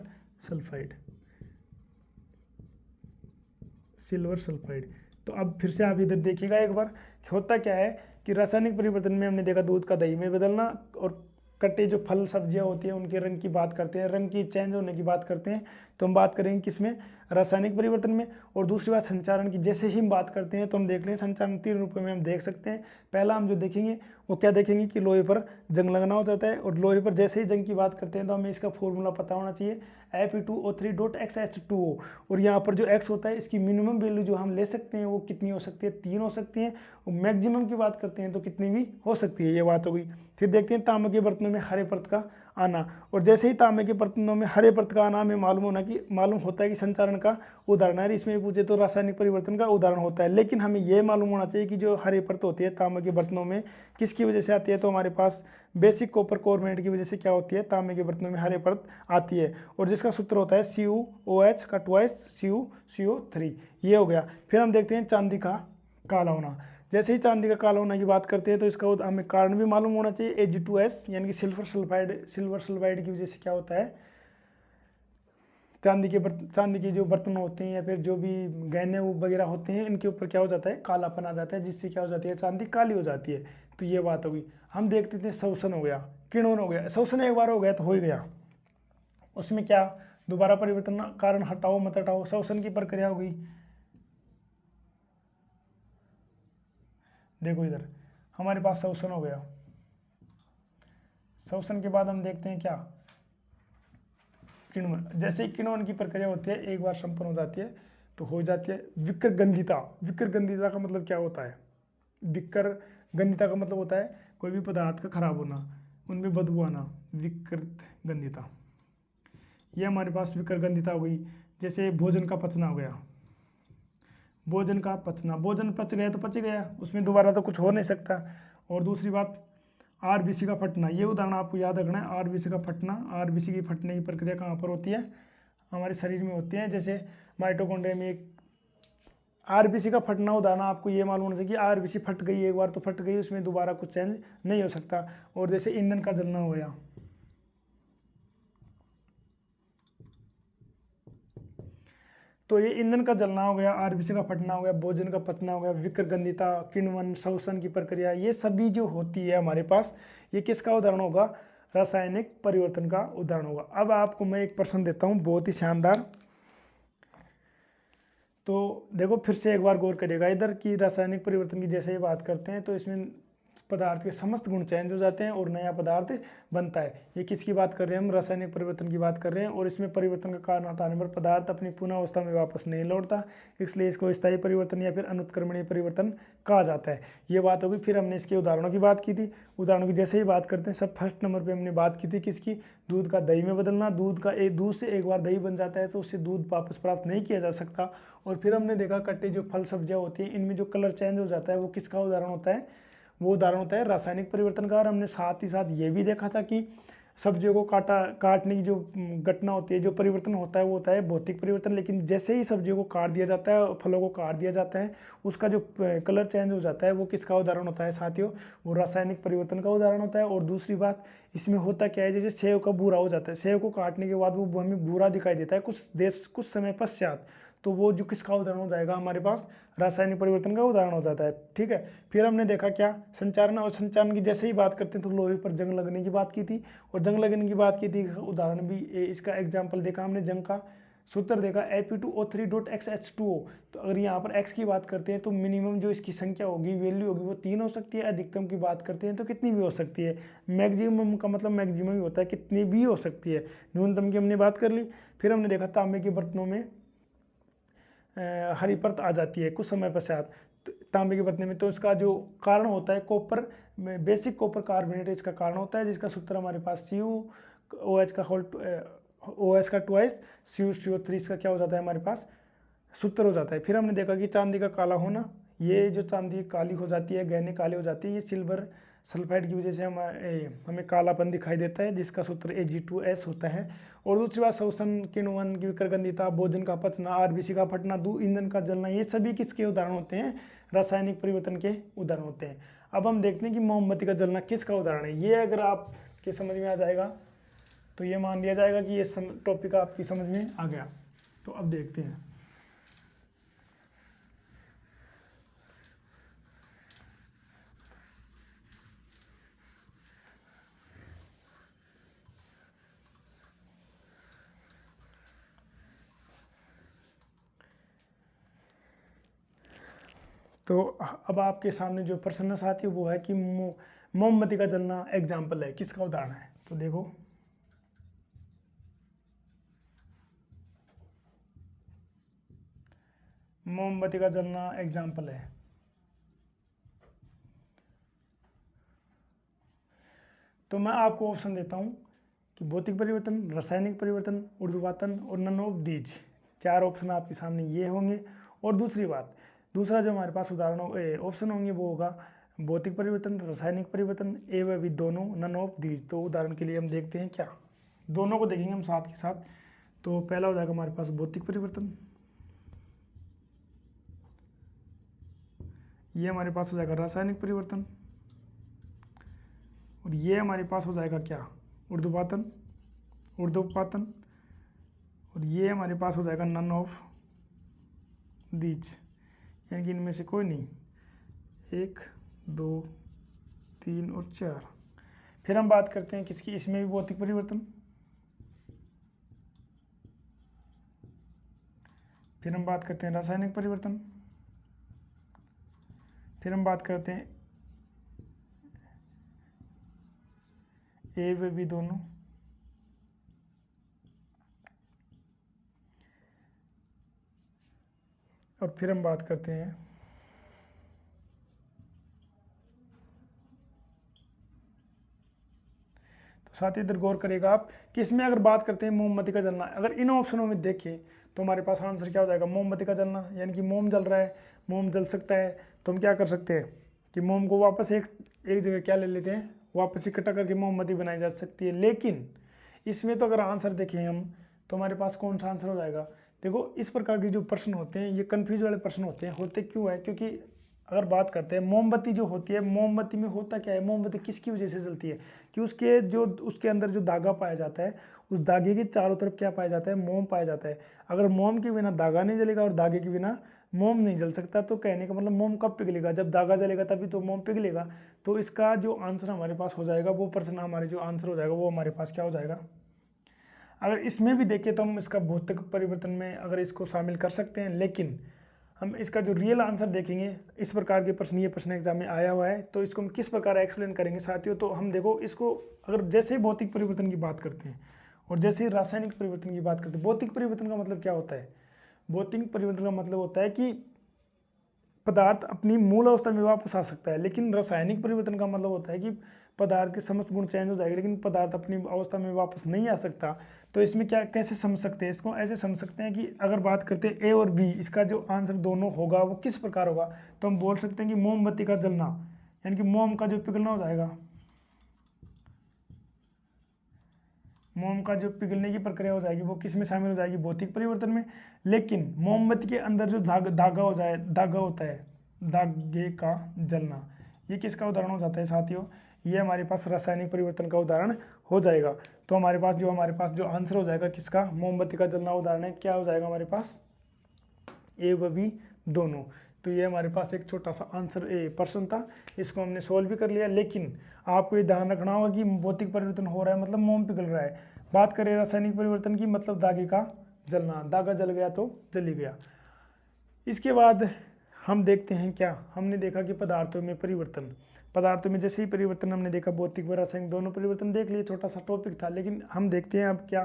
सल्फाइड। तो अब फिर से आप इधर देखिएगा एक बार, होता क्या है कि रासायनिक परिवर्तन में हमने देखा दूध का दही में बदलना, और कटे जो फल सब्जियां होती हैं उनके रंग की बात करते हैं, रंग की चेंज होने की बात करते हैं, तो हम बात करेंगे किसमें, रासायनिक परिवर्तन में। और दूसरी बात संचारण की, जैसे ही हम बात करते हैं तो हम देख लें संचारण 3 रूपों में हम देख सकते हैं। पहला हम जो देखेंगे वो क्या देखेंगे कि लोहे पर जंग लगना हो जाता है, और लोहे पर जैसे ही जंग की बात करते हैं तो हमें इसका फॉर्मूला पता होना चाहिए Fe2O3.XH2O। और यहाँ पर जो X होता है इसकी मिनिमम वैल्यू जो हम ले सकते हैं वो कितनी हो सकती है, 3 हो सकती है, और मैक्सिमम की बात करते हैं तो कितनी भी हो सकती है, ये बात हो गई। फिर देखते हैं तांबे के बर्तनों में हरे परत का आना, और जैसे ही तांबे के बर्तनों में हरे परत का आना हमें मालूम होता है कि संचारण का उदाहरण है, इसमें पूछे तो रासायनिक परिवर्तन का उदाहरण होता है। लेकिन हमें यह मालूम होना चाहिए कि जो हरे परत होती है तांबे के बर्तनों में किसकी वजह से आती है, तो हमारे पास बेसिक कॉपर कार्बोनेट की वजह से क्या होती है, तांबे के बर्तनों में हरे परत आती है, और जिसका सूत्र होता है CuOH का ट्वाइस CuCO3, ये हो गया। फिर हम देखते हैं चांदी का काला होना। जैसे ही चांदी का काला होना की बात करते हैं तो इसका हमें कारण भी मालूम होना चाहिए Ag2S, यानी कि सिल्वर सल्फाइड की वजह से क्या होता है, चांदी के जो बर्तन होते हैं या फिर जो भी गहने वगैरह होते हैं इनके ऊपर क्या हो जाता है, कालापन आ जाता है, जिससे क्या हो जाती है, चांदी काली हो जाती है। तो ये बात होगी। हम देखते थे शोषण हो गया, किण्वन हो गया। शोषण एक बार हो गया तो हो ही गया, उसमें क्या दोबारा परिवर्तन, कारण हटाओ मत हटाओ, शोषण की प्रक्रिया हो गई। देखो इधर हमारे पास शोषण हो गया, शोषण के बाद हम देखते हैं क्या, किण्वन। जैसे ही किण्वन की प्रक्रिया होती है एक बार संपन्न हो जाती है तो हो जाती है विक्रगंधिता। विक्रगंधिता का मतलब क्या होता है, विक्रगंधिता का मतलब होता है कोई भी पदार्थ का खराब होना, उनमें बदबू आना, विक्रगंधिता। ये हमारे पास विक्रगंधिता हो गई। जैसे भोजन का पचना हो गया, भोजन का पचना, भोजन पच गया तो पच गया, उसमें दोबारा तो कुछ हो नहीं सकता। और दूसरी बात RBC का फटना, ये उदाहरण आपको याद रखना है, RBC का फटना। RBC की फटने की प्रक्रिया कहाँ पर होती है, हमारे शरीर में होती है, जैसे माइटोकॉन्ड्रिया में एक RBC का फटना उदाहरण आपको ये मालूम होना चाहिए कि RBC फट गई एक बार तो फट गई, उसमें दोबारा कुछ चेंज नहीं हो सकता। और जैसे ईंधन का जलना हो गया, तो ये ईंधन का जलना हो गया, RBC का फटना हो गया, भोजन का पचना हो गया, विक्रगंधिता, किण्वन, शोषण की प्रक्रिया, ये सभी जो होती है हमारे पास, ये किसका उदाहरण होगा, रासायनिक परिवर्तन का उदाहरण होगा। अब आपको मैं एक प्रश्न देता हूँ बहुत ही शानदार, तो देखो फिर से एक बार गौर करिएगा इधर की रासायनिक परिवर्तन की जैसे ही बात करते हैं तो इसमें पदार्थ के समस्त गुण चेंज हो जाते हैं और नया पदार्थ बनता है। ये किसकी बात कर रहे हैं हम? रासायनिक परिवर्तन की बात कर रहे हैं। और इसमें परिवर्तन का कारण हटाने पर पदार्थ अपनी पुनः अवस्था में वापस नहीं लौटता, इसलिए इसको स्थायी परिवर्तन या फिर अनुत्क्रमणीय परिवर्तन कहा जाता है। ये बात होगी। फिर हमने इसके उदाहरणों की बात की थी। उदाहरणों की जैसे ही बात करते हैं, सब फर्स्ट नंबर पर हमने बात की थी किसकी? दूध का दही में बदलना। दूध से एक बार दही बन जाता है तो उससे दूध वापस प्राप्त नहीं किया जा सकता। और फिर हमने देखा कट्टे जो फल सब्जियां होती हैं इनमें जो कलर चेंज हो जाता है वो किसका उदाहरण होता है? वो उदाहरण होता है रासायनिक परिवर्तन का। और हमने साथ ही साथ ये भी देखा था कि सब्जियों को काटने की जो घटना होती है, जो परिवर्तन होता है वो होता है भौतिक परिवर्तन। लेकिन जैसे ही सब्जियों को काट दिया जाता है, फलों को काट दिया जाता है, उसका जो कलर चेंज हो जाता है वो किसका उदाहरण होता है साथियों? वो रासायनिक परिवर्तन का उदाहरण होता है। और दूसरी बात इसमें होता क्या है, जैसे सेव का भूरा हो जाता है, सेव को काटने के बाद वो हमें भूरा दिखाई देता है कुछ समय पश्चात, तो वो जो किसका उदाहरण हो जाएगा हमारे पास? रासायनिक परिवर्तन का उदाहरण हो जाता है। ठीक है। फिर हमने देखा क्या? संचारण। और संचारण की जैसे ही बात करते हैं तो लोहे पर जंग लगने की बात की थी। और जंग लगने की बात की थी, उदाहरण भी इसका एग्जाम्पल देखा हमने, जंग का सूत्र देखा Fe2O3.XH2O। तो अगर यहाँ पर x की बात करते हैं तो मिनिमम जो इसकी संख्या होगी, वैल्यू होगी, वो 3 हो सकती है। अधिकतम की बात करते हैं तो कितनी भी हो सकती है। मैक्सिमम का मतलब मैक्सिमम ही होता है, कितनी भी हो सकती है। न्यूनतम की हमने बात कर ली। फिर हमने देखा तांबे के बर्तनों में हरी परत आ जाती है कुछ समय पश्चात तांबे के बर्तन में। तो इसका जो कारण होता है कॉपर, बेसिक कॉपर कार्बोनेट इसका कारण होता है, जिसका सूत्र हमारे पास CuOH का OH का ट्वाइस CO3 इसका क्या हो जाता है हमारे पास? सूत्र हो जाता है। फिर हमने देखा कि चांदी का काला होना, ये जो चांदी काली हो जाती है, गहने काले हो जाती है, ये सिल्वर सल्फाइड की वजह से हमें कालापन दिखाई देता है, जिसका सूत्र Ag2S होता है। और दूसरी बात शोषण, किण्वन की विकर्गंदिता, भोजन का पचना, RBC का फटना, ईंधन का जलना, ये सभी किसके उदाहरण होते हैं? रासायनिक परिवर्तन के उदाहरण होते हैं। अब हम देखते हैं कि मोमबत्ती का जलना किसका उदाहरण है। ये अगर आपके समझ में आ जाएगा तो ये मान लिया जाएगा कि ये टॉपिक आपकी समझ में आ गया। तो अब देखते हैं। तो अब आपके सामने जो प्रश्न साथी वो है कि मोमबत्ती का जलना एग्जाम्पल है, किसका उदाहरण है? तो देखो मोमबत्ती का जलना एग्जाम्पल है। तो मैं आपको ऑप्शन देता हूं कि भौतिक परिवर्तन, रासायनिक परिवर्तन, ऊर्ध्वपातन और नन ऑफ दीज। 4 ऑप्शन आपके सामने ये होंगे। और दूसरी बात, दूसरा जो हमारे पास उदाहरण ऑप्शन होंगे वो होगा भौतिक परिवर्तन, रासायनिक परिवर्तन, ए व बी दोनों, नन ऑफ दीज। तो उदाहरण के लिए हम देखते हैं क्या, दोनों को देखेंगे हम साथ के साथ। तो पहला हो जाएगा हमारे पास भौतिक परिवर्तन, ये हमारे पास हो जाएगा रासायनिक परिवर्तन, और ये हमारे पास हो जाएगा क्या? ऊर्ध्वपातन, और ये हमारे पास हो जाएगा नन ऑफ दीज, यानी कि इनमें से कोई नहीं। 1 2 3 और 4। फिर हम बात करते हैं किसकी? इसमें भी भौतिक परिवर्तन, फिर हम बात करते हैं रासायनिक परिवर्तन, फिर हम बात करते हैं ए व बी दोनों, और फिर हम बात करते हैं तो साथ ही इधर गौर करेगा आप कि इसमें अगर बात करते हैं मोमबत्ती का जलना, अगर इन ऑप्शनों में देखें तो हमारे पास आंसर क्या हो जाएगा? मोमबत्ती का जलना, यानी कि मोम जल रहा है, मोम जल सकता है। तो हम क्या कर सकते हैं कि मोम को वापस एक जगह क्या ले लेते हैं, वापस इकट्ठा करके मोमबत्ती बनाई जा सकती है। लेकिन इसमें तो अगर आंसर देखें हम तो हमारे पास कौन सा आंसर हो जाएगा? देखो इस प्रकार के जो प्रश्न होते हैं ये कन्फ्यूज वाले प्रश्न होते हैं। होते क्यों है? क्योंकि अगर बात करते हैं मोमबत्ती जो होती है, मोमबत्ती में होता क्या है? मोमबत्ती किसकी वजह से जलती है? कि उसके अंदर जो धागा पाया जाता है, उस धागे के चारों तरफ क्या पाया जाता है? मोम पाया जाता है। अगर मोम के बिना धागा नहीं जलेगा और धागे के बिना मोम नहीं जल सकता, तो कहने का मतलब मोम कब पिघलेगा? जब धागा जलेगा तभी तो मोम पिघलेगा। तो इसका जो आंसर हमारे पास हो जाएगा, वो प्रश्न हमारे जो आंसर हो जाएगा वो हमारे पास क्या हो जाएगा? अगर इसमें भी देखें तो हम इसका भौतिक परिवर्तन में अगर इसको शामिल कर सकते हैं, लेकिन हम इसका जो रियल आंसर देखेंगे, इस प्रकार के प्रश्न, ये प्रश्न एग्जाम में आया हुआ है, तो इसको हम किस प्रकार एक्सप्लेन करेंगे साथियों। तो हम देखो इसको, अगर जैसे ही भौतिक परिवर्तन की बात करते हैं और जैसे ही रासायनिक परिवर्तन की बात करते हैं, भौतिक परिवर्तन का मतलब क्या होता है? भौतिक परिवर्तन का मतलब होता है कि पदार्थ अपनी मूल अवस्था में वापस आ सकता है, लेकिन रासायनिक परिवर्तन का मतलब होता है कि पदार्थ के समस्त गुण चेंज हो जाएंगे लेकिन पदार्थ अपनी अवस्था में वापस नहीं आ सकता। तो इसमें क्या, कैसे समझ सकते हैं इसको? ऐसे समझ सकते हैं कि अगर बात करते हैं ए और बी, इसका जो आंसर दोनों होगा वो किस प्रकार होगा, तो हम बोल सकते हैं कि मोमबत्ती का जलना, यानी कि मोम का जो पिघलना हो जाएगा, मोम का जो पिघलने की प्रक्रिया हो जाएगी वो किस में शामिल हो जाएगी? भौतिक परिवर्तन में। लेकिन मोमबत्ती के अंदर जो धागा हो जाए, धागा होता है, धागे का जलना, ये किसका उदाहरण हो जाता है साथियों? ये हमारे पास रासायनिक परिवर्तन का उदाहरण हो जाएगा। तो हमारे पास जो आंसर हो जाएगा किसका? मोमबत्ती का जलना उदाहरण है। क्या हो जाएगा हमारे पास? ए व बी दोनों। तो ये हमारे पास एक छोटा सा आंसर प्रश्न था, इसको हमने सोल्व भी कर लिया। लेकिन आपको ये ध्यान रखना होगा कि भौतिक परिवर्तन हो रहा है मतलब मोम पिघल रहा है। बात करें रासायनिक परिवर्तन की, मतलब धागे का जलना, धागा जल गया तो जल ही गया। इसके बाद हम देखते हैं क्या, हमने देखा कि पदार्थों में परिवर्तन, पदार्थों में जैसे ही परिवर्तन हमने देखा, भौतिक व रासायनिक दोनों परिवर्तन देख लिए, छोटा सा टॉपिक था। लेकिन हम देखते हैं अब क्या,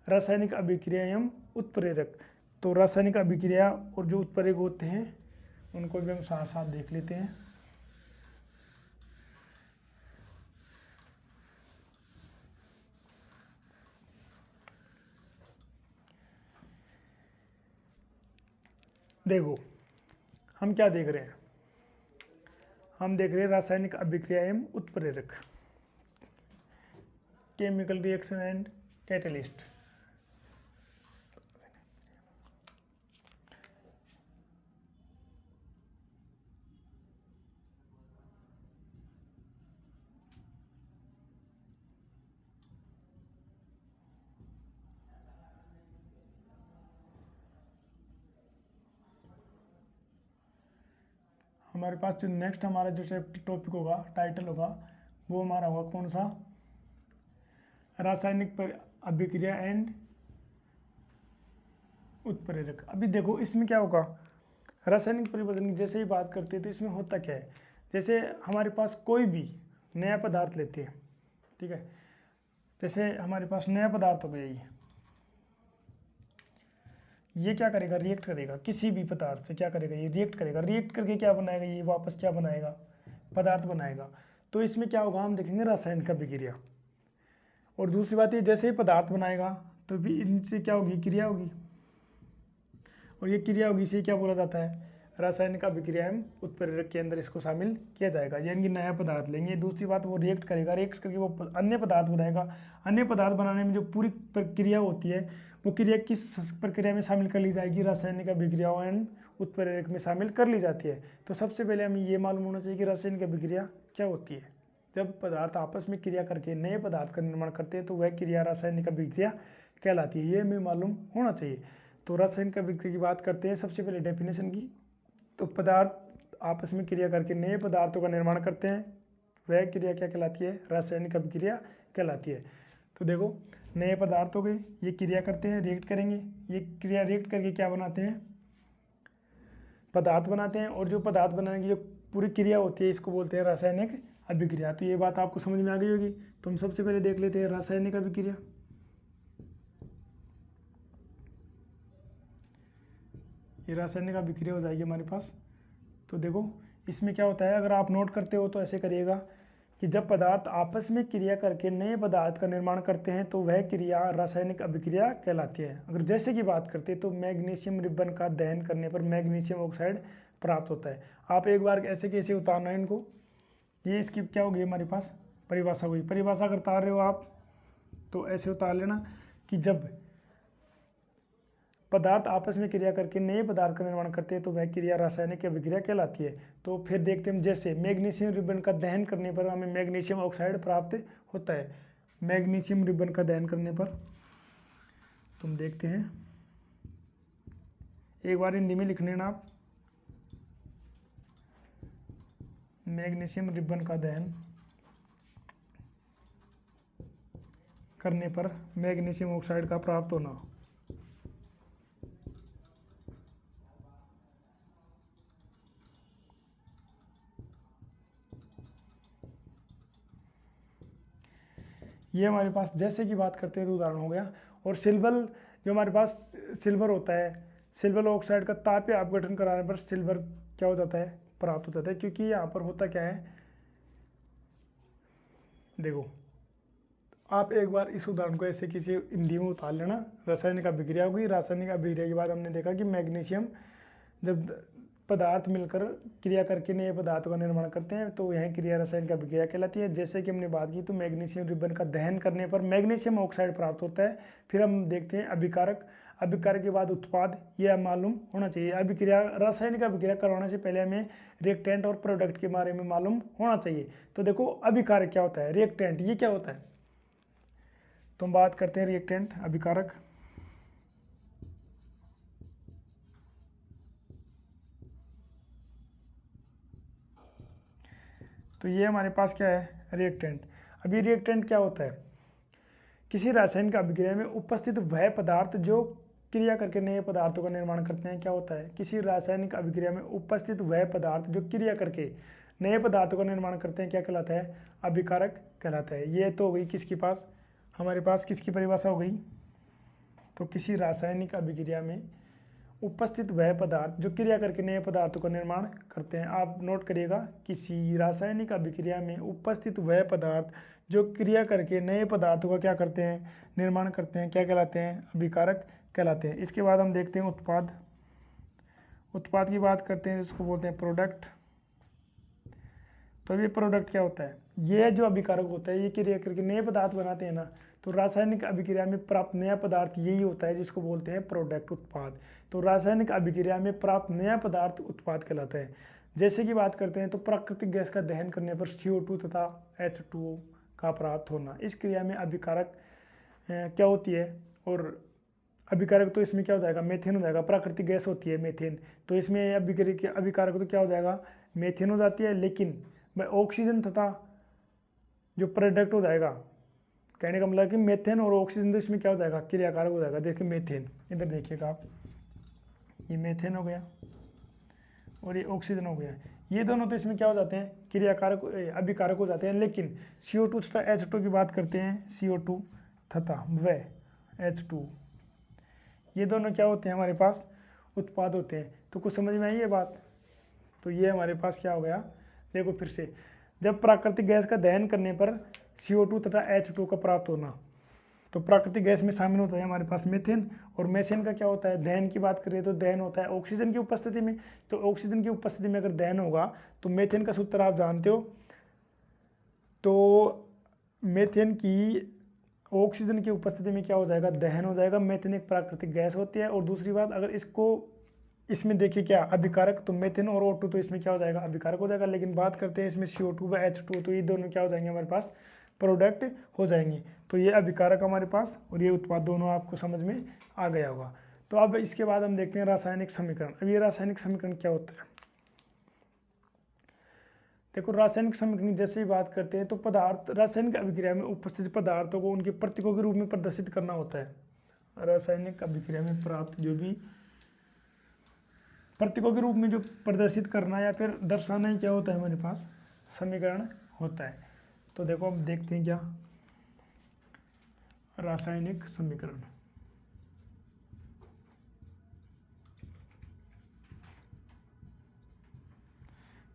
रासायनिक अभिक्रिया एवं उत्प्रेरक। तो रासायनिक अभिक्रिया और जो उत्प्रेरक होते हैं उनको भी हम साथ साथ देख लेते हैं। देखो हम क्या देख रहे हैं, हम देख रहे हैं रासायनिक अभिक्रिया एवं उत्प्रेरक, केमिकल रिएक्शन एंड कैटलिस्ट। हमारे पास जो नेक्स्ट हमारा जो टॉपिक होगा, टाइटल होगा, वो हमारा होगा कौन सा? रासायनिक अभिक्रिया एंड उत्प्रेरक। अभी देखो इसमें क्या होगा, रासायनिक परिवर्तन की जैसे ही बात करते हैं तो इसमें होता क्या है, जैसे हमारे पास कोई भी नया पदार्थ लेते हैं, ठीक है, जैसे हमारे पास नया पदार्थ हो गया, ये क्या करेगा? रिएक्ट करेगा किसी भी पदार्थ से, क्या करेगा? ये रिएक्ट करेगा, रिएक्ट करके क्या बनाएगा? ये वापस क्या बनाएगा? पदार्थ बनाएगा। तो इसमें क्या होगा, हम देखेंगे रासायनिक अभिक्रिया। और दूसरी बात ये, जैसे ही पदार्थ बनाएगा तो भी इनसे क्या होगी? क्रिया होगी, और ये क्रिया होगी, इसे क्या बोला जाता है? रासायनिक अभिक्रिया एवं उत्प्रेरक के अंदर इसको शामिल किया जाएगा। यानी कि नया पदार्थ लेंगे, दूसरी बात वो रिएक्ट करेगा, रिएक्ट करके वो अन्य पदार्थ बनाएगा। अन्य पदार्थ बनाने में जो पूरी प्रक्रिया होती है वो क्रिया किस प्रक्रिया में शामिल कर ली जाएगी? रासायनिक अभिक्रियाओं एवं उत्प्रेरक में शामिल कर ली जाती है। तो सबसे पहले हमें ये मालूम होना चाहिए कि रासायनिक अभिक्रिया क्या होती है। जब पदार्थ आपस में क्रिया करके नए पदार्थ का निर्माण करते हैं तो वह क्रिया रासायनिक अभिक्रिया कहलाती है, ये हमें मालूम होना चाहिए। तो रासायनिक अभिक्रिया की बात करते हैं, सबसे पहले डेफिनेशन की। तो पदार्थ आपस में क्रिया करके नए पदार्थों का निर्माण करते हैं, वह क्रिया क्या कहलाती है? रासायनिक अभिक्रिया कहलाती है। तो देखो नए पदार्थ हो गए, ये क्रिया करते हैं, रिएक्ट करेंगे, ये क्रिया रिएक्ट करके क्या बनाते हैं? पदार्थ बनाते हैं। और जो पदार्थ बनाने की जो पूरी क्रिया होती है इसको बोलते हैं रासायनिक अभिक्रिया। तो ये बात आपको समझ में आ गई होगी। तो हम सबसे पहले देख लेते हैं रासायनिक अभिक्रिया। ये रासायनिक अभिक्रिया हो जाएगी हमारे पास। तो देखो इसमें क्या होता है, अगर आप नोट करते हो तो ऐसे करिएगा कि जब पदार्थ आपस में क्रिया करके नए पदार्थ का निर्माण करते हैं तो वह क्रिया रासायनिक अभिक्रिया कहलाती है। अगर जैसे की बात करते हैं तो मैग्नीशियम रिबन का दहन करने पर मैग्नीशियम ऑक्साइड प्राप्त होता है। आप एक बार ऐसे कैसे उतारना है इनको, ये इसकी क्या होगी हमारे पास? परिभाषा हुई। परिभाषा अगर उतार रहे हो आप तो ऐसे उतार लेना कि जब पदार्थ आपस में क्रिया करके नए पदार्थ का निर्माण करते हैं तो वह क्रिया रासायनिक अभिक्रिया कहलाती है। तो फिर देखते हैं, जैसे मैग्नीशियम रिबन का दहन करने पर हमें मैग्नीशियम ऑक्साइड प्राप्त होता है। मैग्नीशियम रिबन का दहन करने पर तुम देखते हैं, एक बार हिंदी में लिख लेना आप, मैग्नीशियम रिबन का दहन करने पर मैग्नीशियम ऑक्साइड का प्राप्त होना। ये हमारे पास जैसे कि बात करते हैं तो उदाहरण हो गया। और सिल्वर, जो हमारे पास सिल्वर होता है, सिल्वर ऑक्साइड का तापीय अपघटन कराने पर सिल्वर क्या हो जाता है, प्राप्त हो जाता है। क्योंकि यहाँ पर होता क्या है, देखो आप एक बार इस उदाहरण को ऐसे किसी हिंदी में उतार लेना। रासायनिक अभिक्रिया होगी, रासायनिक अभिक्रिया के बाद हमने देखा कि मैग्नीशियम जब पदार्थ मिलकर क्रिया करके नए पदार्थों का निर्माण करते हैं तो यह क्रिया रासायनिक अभिक्रिया कहलाती है। जैसे कि हमने बात की तो मैग्नीशियम रिबन का दहन करने पर मैग्नीशियम ऑक्साइड प्राप्त होता है। फिर हम देखते हैं अभिकारक, अभिकारक के बाद उत्पाद, यह मालूम होना चाहिए। अभिक्रिया, रासायनिक अभिक्रिया करवाने से पहले हमें रिएक्टेंट और प्रोडक्ट के बारे में मालूम होना चाहिए। तो देखो अभिकारक क्या होता है, रिएक्टेंट ये क्या होता है, तो हम बात करते हैं रिएक्टेंट, अभिकारक। तो ये हमारे पास क्या है, रिएक्टेंट। अभी रिएक्टेंट क्या होता है, किसी रासायनिक अभिक्रिया में उपस्थित वह पदार्थ जो क्रिया करके नए पदार्थों का निर्माण करते हैं, क्या होता है, किसी रासायनिक अभिक्रिया में उपस्थित वह पदार्थ जो क्रिया करके नए पदार्थों का निर्माण करते हैं क्या कहलाता है, अभिकारक कहलाता है। ये तो हो गई किसके पास, हमारे पास किसकी परिभाषा हो गई, तो किसी रासायनिक अभिक्रिया में उपस्थित वह पदार्थ जो क्रिया करके नए पदार्थों का निर्माण करते हैं। आप नोट करिएगा, किसी रासायनिक अभिक्रिया में उपस्थित वह पदार्थ जो क्रिया करके नए पदार्थों का क्या करते हैं, निर्माण करते हैं, क्या कहलाते हैं, अभिकारक कहलाते हैं। इसके बाद हम देखते हैं उत्पाद। उत्पाद की बात करते हैं जिसको बोलते हैं प्रोडक्ट। तो ये प्रोडक्ट क्या होता है, ये जो अभिकारक होता है ये क्रिया करके नए पदार्थ बनाते हैं ना, तो रासायनिक अभिक्रिया में प्राप्त नया पदार्थ यही होता है जिसको बोलते हैं प्रोडक्ट, उत्पाद। तो रासायनिक अभिक्रिया में प्राप्त नया पदार्थ उत्पाद कहलाता है। जैसे कि बात करते हैं तो प्राकृतिक गैस का दहन करने पर CO2 तथा H2O का प्राप्त होना, इस क्रिया में अभिकारक क्या होती है, और अभिकारक तो इसमें क्या हो जाएगा, मेथेन हो जाएगा। प्राकृतिक गैस होती है मेथेन, तो इसमें अभिकारक तो क्या हो जाएगा, मेथेन हो जाती है। लेकिन ऑक्सीजन तथा जो प्रोडक्ट हो जाएगा, कहने का मतलब कि मेथेन और ऑक्सीजन तो इसमें क्या हो जाएगा, क्रियाकारक हो जाएगा। देखिए मेथेन, इधर देखिएगा आप, ये मेथेन हो गया और ये ऑक्सीजन हो गया, ये दोनों तो इसमें क्या हो जाते हैं, क्रियाकारक, अभिकारक हो जाते हैं। लेकिन CO2 तथा H2 की बात करते हैं, CO2 तथा व H2 ये दोनों क्या होते हैं, हमारे पास उत्पाद होते हैं। तो कुछ समझ में आई ये बात। तो ये हमारे पास क्या हो गया, देखो फिर से, जब प्राकृतिक गैस का दहन करने पर CO2 तथा H2 का प्राप्त होना, तो प्राकृतिक गैस में शामिल होता है हमारे पास मेथेन। और मेथेन का क्या होता है, दहन की बात करें तो दहन होता है ऑक्सीजन की उपस्थिति में। तो ऑक्सीजन की उपस्थिति में अगर दहन होगा तो मेथेन का सूत्र आप जानते हो, तो मेथेन की ऑक्सीजन की उपस्थिति में क्या हो जाएगा, दहन हो जाएगा। मेथेन एक प्राकृतिक गैस होती है। और दूसरी बात, अगर इसमें देखिए क्या अभिकारक, तो मेथेन और O2 तो इसमें क्या हो जाएगा, अभिकारक हो जाएगा। लेकिन बात करते हैं इसमें CO2 व H2, तो ये दोनों क्या हो जाएंगे हमारे पास, प्रोडक्ट हो जाएंगे। तो ये अभिकारक हमारे पास और ये उत्पाद दोनों आपको समझ में आ गया होगा। तो अब इसके बाद हम देखते हैं रासायनिक समीकरण। अब ये रासायनिक समीकरण क्या होता है, देखो रासायनिक समीकरण जैसे ही बात करते हैं तो पदार्थ, रासायनिक अभिक्रिया में उपस्थित पदार्थों को उनके प्रतीकों के रूप में प्रदर्शित करना होता है। रासायनिक अभिक्रिया में प्राप्त जो भी प्रतीकों के रूप में जो प्रदर्शित करना या फिर दर्शाना ही क्या होता है, हमारे पास समीकरण होता है। तो देखो हम देखते हैं क्या, रासायनिक समीकरण।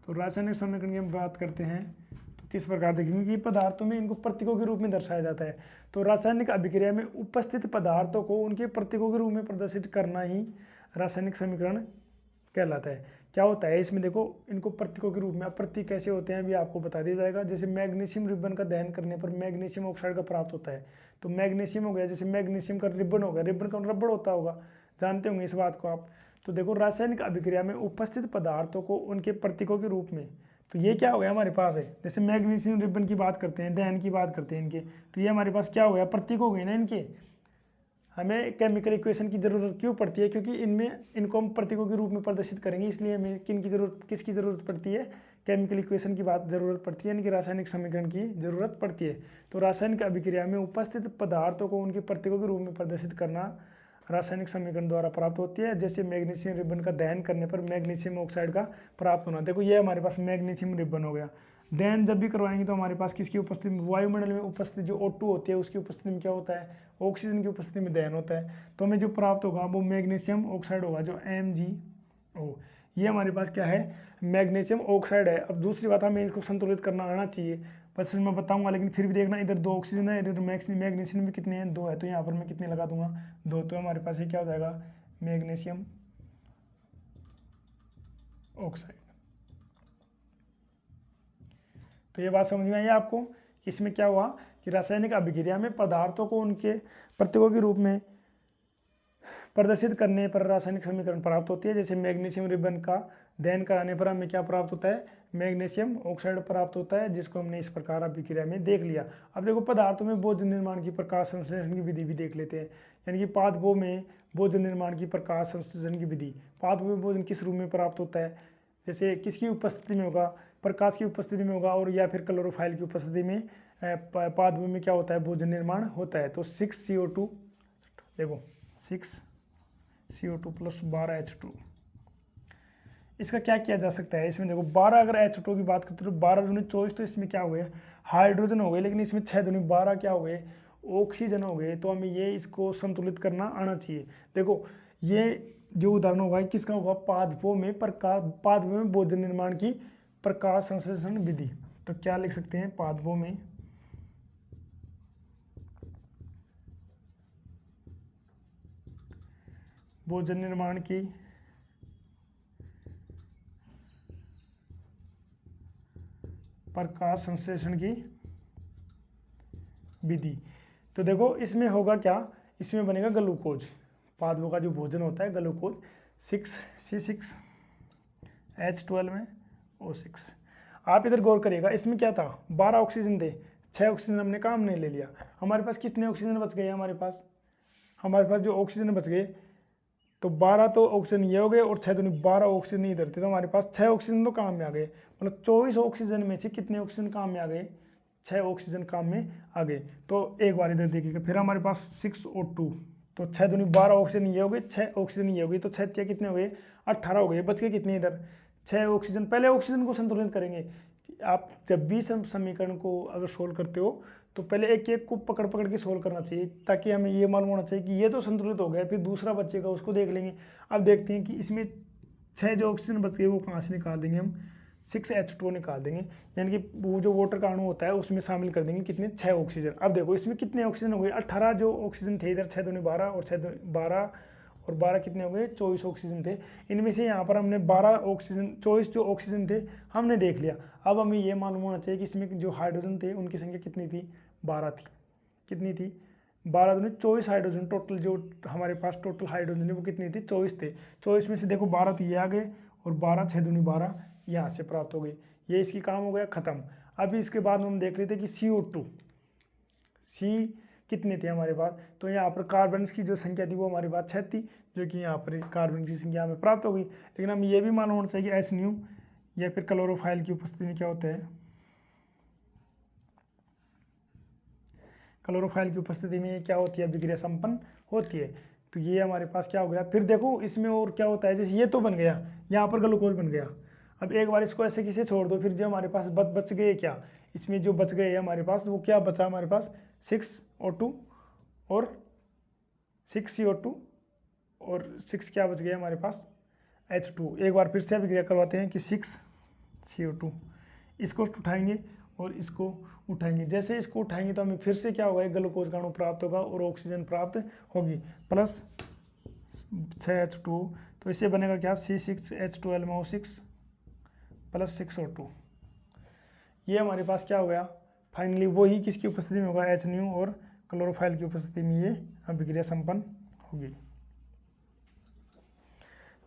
तो रासायनिक समीकरण की हम बात करते हैं तो किस प्रकार देखेंगे कि पदार्थों में इनको प्रतीकों के रूप में दर्शाया जाता है। तो रासायनिक अभिक्रिया में उपस्थित पदार्थों को उनके प्रतीकों के रूप में प्रदर्शित करना ही रासायनिक समीकरण कहलाता है। क्या होता है इसमें, देखो इनको प्रतीकों के रूप में, अब प्रतीक कैसे होते हैं भी आपको बता दिया जाएगा। जैसे मैग्नीशियम रिबन का दहन करने पर मैग्नीशियम ऑक्साइड का प्राप्त होता है, तो मैग्नीशियम हो गया, जैसे मैग्नीशियम का रिबन हो गया, रिबन का रबड़ होता होगा, जानते होंगे इस बात को आप। तो देखो रासायनिक अभिक्रिया में उपस्थित पदार्थों को उनके प्रतीकों के रूप में, तो ये क्या हो गया हमारे पास है, जैसे मैग्नीशियम रिबन की बात करते हैं, दहन की बात करते हैं इनके, तो ये हमारे पास क्या हो गया, प्रतीक हो गए ना इनके। हमें केमिकल इक्वेशन की ज़रूरत क्यों पड़ती है, क्योंकि इनको हम प्रतीकों के रूप में प्रदर्शित करेंगे, इसलिए हमें किसकी ज़रूरत पड़ती है, केमिकल इक्वेशन की बात ज़रूरत पड़ती है, यानी कि रासायनिक समीकरण की ज़रूरत पड़ती है। तो रासायनिक अभिक्रिया में उपस्थित पदार्थों को उनके प्रतीकों के रूप में प्रदर्शित करना रासायनिक समीकरण द्वारा प्राप्त होती है। जैसे मैग्नीशियम रिबन का दहन करने पर मैग्नीशियम ऑक्साइड का प्राप्त होना, देखो ये हमारे पास मैग्नीशियम रिबन हो गया, दहन जब भी करवाएंगे तो हमारे पास किसकी उपस्थिति में, वायुमंडल में उपस्थित जो O2 होती है उसकी उपस्थिति में क्या होता है, ऑक्सीजन की उपस्थिति में दहन होता है। तो हमें जो प्राप्त होगा वो मैग्नीशियम ऑक्साइड होगा, जो MgO। ये हमारे पास क्या है, मैग्नीशियम ऑक्साइड है। अब दूसरी बात, हमें इसको संतुलित करना आना चाहिए, बस मैं बताऊंगा, लेकिन फिर भी देखना, इधर 2 ऑक्सीजन है, इधर मैग्नीशियम में कितने हैं, 2 है, तो यहाँ पर मैं कितने लगा दूंगा, 2। तो हमारे पास ये क्या हो जाएगा, मैग्नीशियम ऑक्साइड। तो ये बात समझ में आई आपको कि इसमें क्या हुआ कि रासायनिक अभिक्रिया में पदार्थों को उनके प्रतीकों के रूप में प्रदर्शित करने पर रासायनिक समीकरण प्राप्त होती है। जैसे मैग्नीशियम रिबन का दहन कराने पर हमें क्या प्राप्त होता है, मैग्नीशियम ऑक्साइड प्राप्त होता है, जिसको हमने इस प्रकार अभिक्रिया में देख लिया। अब देखो पदार्थों में भोजन निर्माण की प्रकाश संश्लेषण की विधि भी देख लेते हैं। यानी कि पादपों में भोजन निर्माण की प्रकाश संश्लेषण की विधि, पादपों में भोजन किस रूप में प्राप्त होता है, जैसे किसकी उपस्थिति में होगा, प्रकाश की उपस्थिति में होगा, और या फिर क्लोरोफाइल की उपस्थिति में पादपों में क्या होता है, भोजन निर्माण होता है। तो 6CO2 देखो 6CO2 प्लस 12H2, इसका क्या किया जा सकता है, इसमें देखो 12 अगर H2 की बात करते हैं तो 12 दूनी 24, तो इसमें क्या हुए, हाइड्रोजन हो गए, लेकिन इसमें 6 दूनी 12 क्या हो गए, ऑक्सीजन हो गए। तो हमें ये इसको संतुलित करना आना चाहिए। देखो ये जो उदाहरण होगा किसका होगा, पादपों में पादपों में भोजन निर्माण की प्रकाश संश्लेषण विधि। तो क्या लिख सकते हैं, पादपों में भोजन निर्माण की प्रकाश संश्लेषण की विधि। तो देखो इसमें होगा क्या, इसमें बनेगा ग्लूकोज, पादपों का जो भोजन होता है ग्लूकोज, 6C6H12 में O6। आप इधर गौर करिएगा, इसमें क्या था, 12 ऑक्सीजन थे, 6 ऑक्सीजन हमने काम नहीं ले लिया। हमारे पास कितने ऑक्सीजन बच गए, हमारे पास जो ऑक्सीजन बच गए, तो 12 तो ऑक्सीजन ये हो गए और 6 दूनी 12 ऑक्सीजन इधर थे, तो हमारे पास 6 ऑक्सीजन तो काम में आ गए। मतलब 24 ऑक्सीजन में से कितने ऑक्सीजन काम में आ गए, 6 ऑक्सीजन काम में आ गए। तो एक बार इधर देखिएगा, फिर हमारे पास 6O2, तो 6 दूनी 12 ऑक्सीजन ये हो गए, 6 ऑक्सीजन ये हो गई, तो 6 क्या कितने हो गए, 18 हो गए। बच के कितने इधर, 6 ऑक्सीजन। पहले ऑक्सीजन को संतुलित करेंगे। आप जब भी समीकरण को अगर सोल्व करते हो तो पहले एक एक को पकड़ पकड़ के सोल्व करना चाहिए, ताकि हमें ये मालूम होना चाहिए कि ये तो संतुलित हो गया, फिर दूसरा बचेगा उसको देख लेंगे। अब देखते हैं कि इसमें 6 जो ऑक्सीजन बच गए वो कहाँ से निकाल देंगे हम, 6H2 निकाल देंगे, यानी कि वो जो वाटर का अणु होता है उसमें शामिल कर देंगे कितने, 6 ऑक्सीजन। अब देखो इसमें कितने ऑक्सीजन हो गए, 18 जो ऑक्सीजन थे इधर, 6 दूनी 12 और 6 12 और 12 कितने हो गए, 24 ऑक्सीजन थे। इनमें से यहाँ पर हमने 12 ऑक्सीजन, 24 जो ऑक्सीजन थे हमने देख लिया। अब हमें ये मालूम होना चाहिए कि इसमें जो हाइड्रोजन थे उनकी संख्या कितनी थी, 12 थी। कितनी थी, 12 दूनी 24 हाइड्रोजन। टोटल जो हमारे पास टोटल हाइड्रोजन है वो कितनी थी, 24 थे। 24 में से देखो 12 तो ये आ गए और 12 6 दूनी 12 यहाँ से प्राप्त हो गई। ये इसकी काम हो गया ख़त्म। अभी इसके बाद हम देख लेते कि CO2 कितने थे हमारे पास, तो यहाँ पर कार्बन की जो संख्या थी वो हमारे पास 6 थी, जो कि यहाँ पर कार्बन की संख्या हमें प्राप्त हो गई। लेकिन हमें ये भी मालूम होना चाहिए कि HNO या फिर क्लोरोफाइल की उपस्थिति में क्या होता है, क्लोरोफाइल की उपस्थिति में क्या होती है, अभिक्रिया संपन्न होती है। तो ये हमारे पास क्या हो गया। फिर देखो इसमें और क्या होता है, जैसे ये तो बन गया, यहाँ पर ग्लूकोज बन गया। अब एक बार इसको ऐसे किसे छोड़ दो, फिर जो हमारे पास बच गए क्या, इसमें जो बच गए हमारे पास वो क्या बचा, हमारे पास 6O2 और 6CO2 और 6 क्या बच गया हमारे पास, H2। एक बार फिर से अभिक्रिया करवाते हैं कि 6CO2, इसको उठाएंगे और इसको उठाएंगे। जैसे इसको उठाएंगे तो हमें फिर से क्या होगा, ग्लूकोज का अणु प्राप्त होगा और ऑक्सीजन प्राप्त होगी, प्लस 6H2। तो इससे बनेगा क्या, C6H12MO6 प्लस 6O2। ये हमारे पास क्या हो गया, फाइनली वही किसकी उपस्थिति में होगा, HNO और क्लोरोफाइल की उपस्थिति में ये अभिक्रिया संपन्न होगी।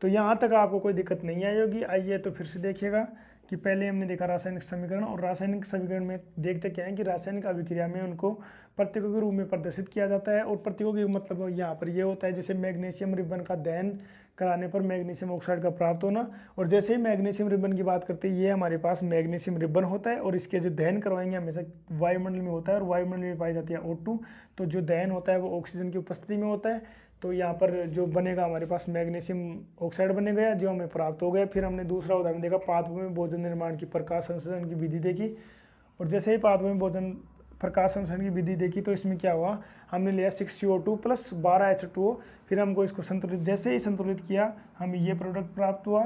तो यहाँ तक आपको कोई दिक्कत नहीं आई होगी। आइए तो फिर से देखिएगा कि पहले हमने देखा रासायनिक समीकरण, और रासायनिक समीकरण में देखते क्या है कि रासायनिक अभिक्रिया में उनको प्रतीकों के रूप में प्रदर्शित किया जाता है। और प्रतीकों के मतलब यहाँ पर ये होता है, जैसे मैग्नीशियम रिबन का दहन कराने पर मैग्नीशियम ऑक्साइड का प्राप्त होना। और जैसे ही मैग्नीशियम रिबन की बात करते हैं, ये हमारे पास मैग्नीशियम रिबन होता है, और इसके जो दहन करवाएंगे हमेशा वायुमंडल में होता है, और वायुमंडल में पाई जाती है O2। तो जो दहन होता है वो ऑक्सीजन की उपस्थिति में होता है। तो यहाँ पर जो बनेगा हमारे पास मैग्नीशियम ऑक्साइड बनेगा जो हमें प्राप्त हो गया। फिर हमने दूसरा उदाहरण देखा, पादपों में भोजन निर्माण की प्रकाश संश्लेषण की विधि देखी, और जैसे ही पादपों में भोजन प्रकाश संश्लेषण की विधि देखी तो इसमें क्या हुआ, हमने लिया 6CO2 प्लस 12H2O, फिर हमको इसको संतुलित, जैसे ही संतुलित किया हमें ये प्रोडक्ट प्राप्त हुआ,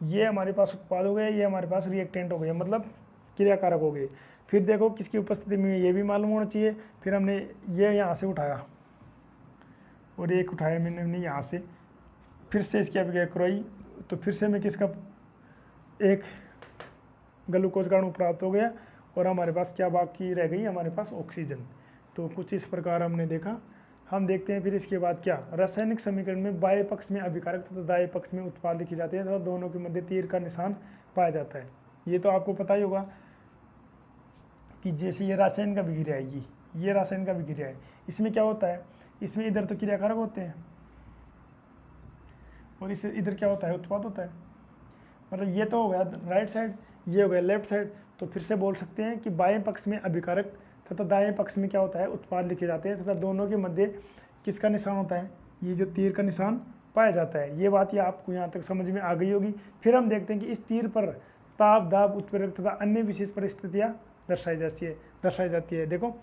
ये हमारे पास उत्पाद हो गया, ये हमारे पास रिएक्टेंट हो गया, मतलब क्रियाकारक हो गए। फिर देखो किसकी उपस्थिति में ये भी मालूम होना चाहिए। फिर हमने ये यहाँ से उठाया और एक उठाया मैंने यहाँ से, फिर से इसकी अभिक्रिया करवाई, तो फिर से मैं किसका एक ग्लूकोज का अणु प्राप्त हो गया, और हमारे पास क्या बाकी रह गई, हमारे पास ऑक्सीजन। तो कुछ इस प्रकार हमने देखा। हम देखते हैं फिर इसके बाद क्या, रासायनिक समीकरण में बाह्य पक्ष में अभिकारक तथा दाह्य पक्ष में उत्पाद लिखी जाती है तथा दोनों के मध्य तीर का निशान पाया जाता है। ये तो आपको पता ही होगा कि जैसे ये रासायन का विक्रिया है, ये रासायन का विक्रिया है, इसमें क्या होता है, इसमें इधर तो क्रियाकारक होते हैं और इस इधर क्या होता है, उत्पाद होता है। मतलब ये तो हो गया राइट साइड, ये हो गया लेफ्ट साइड। तो फिर से बोल सकते हैं कि बाएं पक्ष में अभिकारक तथा दाएं पक्ष में क्या होता है, उत्पाद लिखे जाते हैं तथा दोनों के मध्य किसका निशान होता है, ये जो तीर का निशान पाया जाता है। ये बात ये आपको यहाँ तक समझ में आ गई होगी। फिर हम देखते हैं कि इस तीर पर ताप, दाब, उत्प्रेरक तथा अन्य विशेष परिस्थितियाँ दर्शाई जाती है। देखो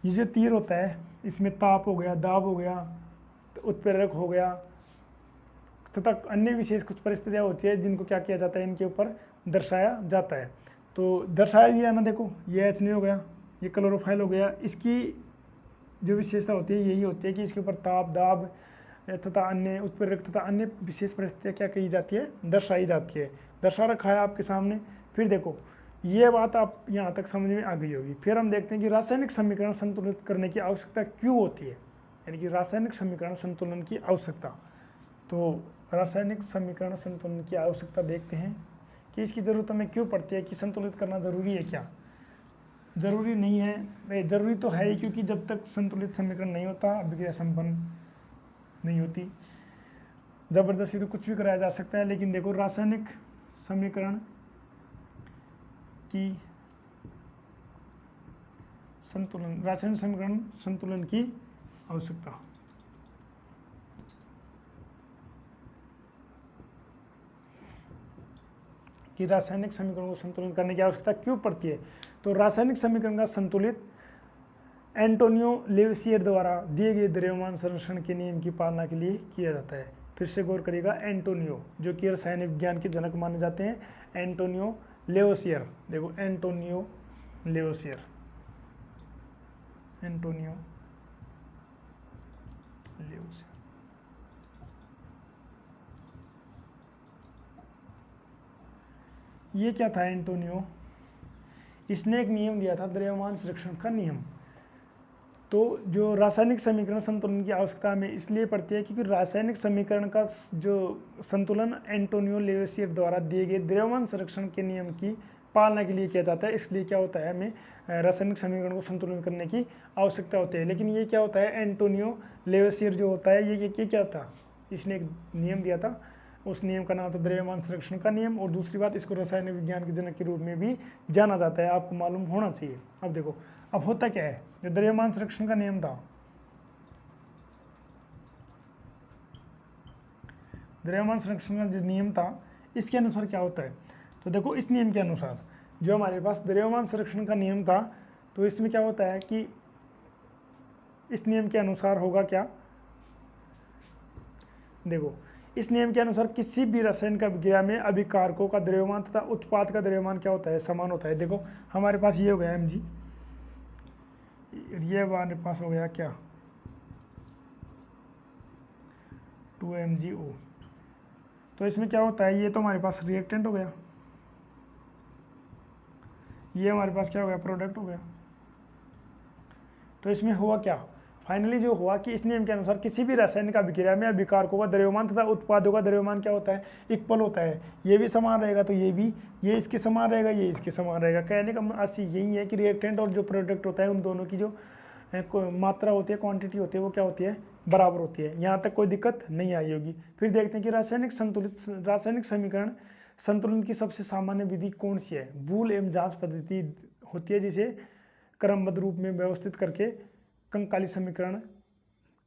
ये जो तीर होता है इसमें ताप हो गया, दाब हो गया, उत्प्रेरक हो गया तथा अन्य विशेष कुछ परिस्थितियाँ होती है जिनको क्या किया जाता है, इनके ऊपर दर्शाया जाता है। तो दर्शाया दिया ना, देखो ये H नहीं हो गया, ये क्लोरोफाइल हो गया। इसकी जो विशेषता होती है यही होती है कि इसके ऊपर ताप, दाब तथा अन्य उत्प्रेरक तथा अन्य विशेष परिस्थितियाँ क्या कही जाती है, दर्शाई जाती है। दर्शा रखा है आपके सामने। फिर देखो ये बात आप यहाँ तक समझ में आ गई होगी। फिर हम देखते हैं कि रासायनिक समीकरण संतुलित करने की आवश्यकता क्यों होती है, यानी कि रासायनिक समीकरण संतुलन की आवश्यकता। तो रासायनिक समीकरण संतुलन की आवश्यकता देखते हैं कि इसकी ज़रूरत हमें क्यों पड़ती है, कि संतुलित करना ज़रूरी है क्या। ज़रूरी नहीं है, ज़रूरी तो है ही, क्योंकि जब तक संतुलित समीकरण नहीं होता अभिक्रिया संपन्न नहीं होती। ज़बरदस्ती तो कुछ भी कराया जा सकता है, लेकिन देखो रासायनिक समीकरण की संतुलन, रासायनिक समीकरण संतुलन की आवश्यकता। कि रासायनिक समीकरण को संतुलन करने की आवश्यकता क्यों पड़ती है। तो रासायनिक समीकरण का संतुलित एंटोनियो लेवसियर द्वारा दिए गए द्रव्यमान संरक्षण के नियम की पालना के लिए किया जाता है। फिर से गौर करिएगा, एंटोनियो जो कि रसायन विज्ञान के जनक माने जाते हैं, एंटोनियो लेवसियर। देखो एंटोनियो लेवसियर, एंटोनियो लेवसियर। ये क्या था एंटोनियो, इसने एक नियम दिया था द्रव्यमान संरक्षण का नियम। तो जो रासायनिक समीकरण संतुलन की आवश्यकता हमें इसलिए पड़ती है क्योंकि रासायनिक समीकरण का जो संतुलन एंटोनियो लेवसियर द्वारा दिए गए द्रव्यमान संरक्षण के नियम की पालना के लिए किया जाता है। इसलिए क्या होता है, हमें रासायनिक समीकरण को संतुलन करने की आवश्यकता होती है। लेकिन ये क्या होता है, एंटोनियो लेवसियर जो होता है ये क्या था, इसने एक नियम दिया था, उस नियम का नाम था द्रव्यमान संरक्षण का नियम। और दूसरी बात, इसको रसायन विज्ञान के जनक के रूप में भी जाना जाता है, आपको मालूम होना चाहिए। अब देखो अब होता क्या है, जो द्रव्यमान संरक्षण का नियम था, द्रव्यमान संरक्षण का जो नियम था इसके अनुसार क्या होता है। तो देखो इस नियम के अनुसार जो हमारे पास द्रव्यमान संरक्षण का नियम था, तो इसमें क्या होता है कि इस नियम के अनुसार होगा क्या, देखो इस नियम के अनुसार किसी भी रसायन का विक्रिया में अभिकारकों का द्रव्यमान तथा उत्पाद का द्रव्यमान क्या होता है, समान होता है। देखो हमारे पास ये हो गया Mg, ये हमारे पास हो गया क्या 2MgO। तो इसमें क्या होता है, ये तो हमारे पास रिएक्टेंट हो गया, ये हमारे पास क्या हो गया, प्रोडक्ट हो गया। तो इसमें हुआ क्या, फाइनली जो हुआ कि इस नियम के अनुसार किसी भी रासायनिक अभिक्रिया में अभिकारकों का द्रव्यमान तथा उत्पादों का द्रव्यमान क्या होता है, इक्वल होता है। ये भी समान रहेगा तो ये भी, ये इसके समान रहेगा, ये इसके समान रहेगा। कहने का अर्थ यही है कि रिएक्टेंट और जो प्रोडक्ट होता है उन दोनों की जो मात्रा होती है, क्वांटिटी होती है, वो क्या होती है, बराबर होती है। यहाँ तक कोई दिक्कत नहीं आई होगी। फिर देखते हैं कि रासायनिक समीकरण संतुलन की सबसे सामान्य विधि कौन सी है। बूल एवं जांच पद्धति होती है, जिसे क्रमबद्ध रूप में व्यवस्थित करके कंकाली समीकरण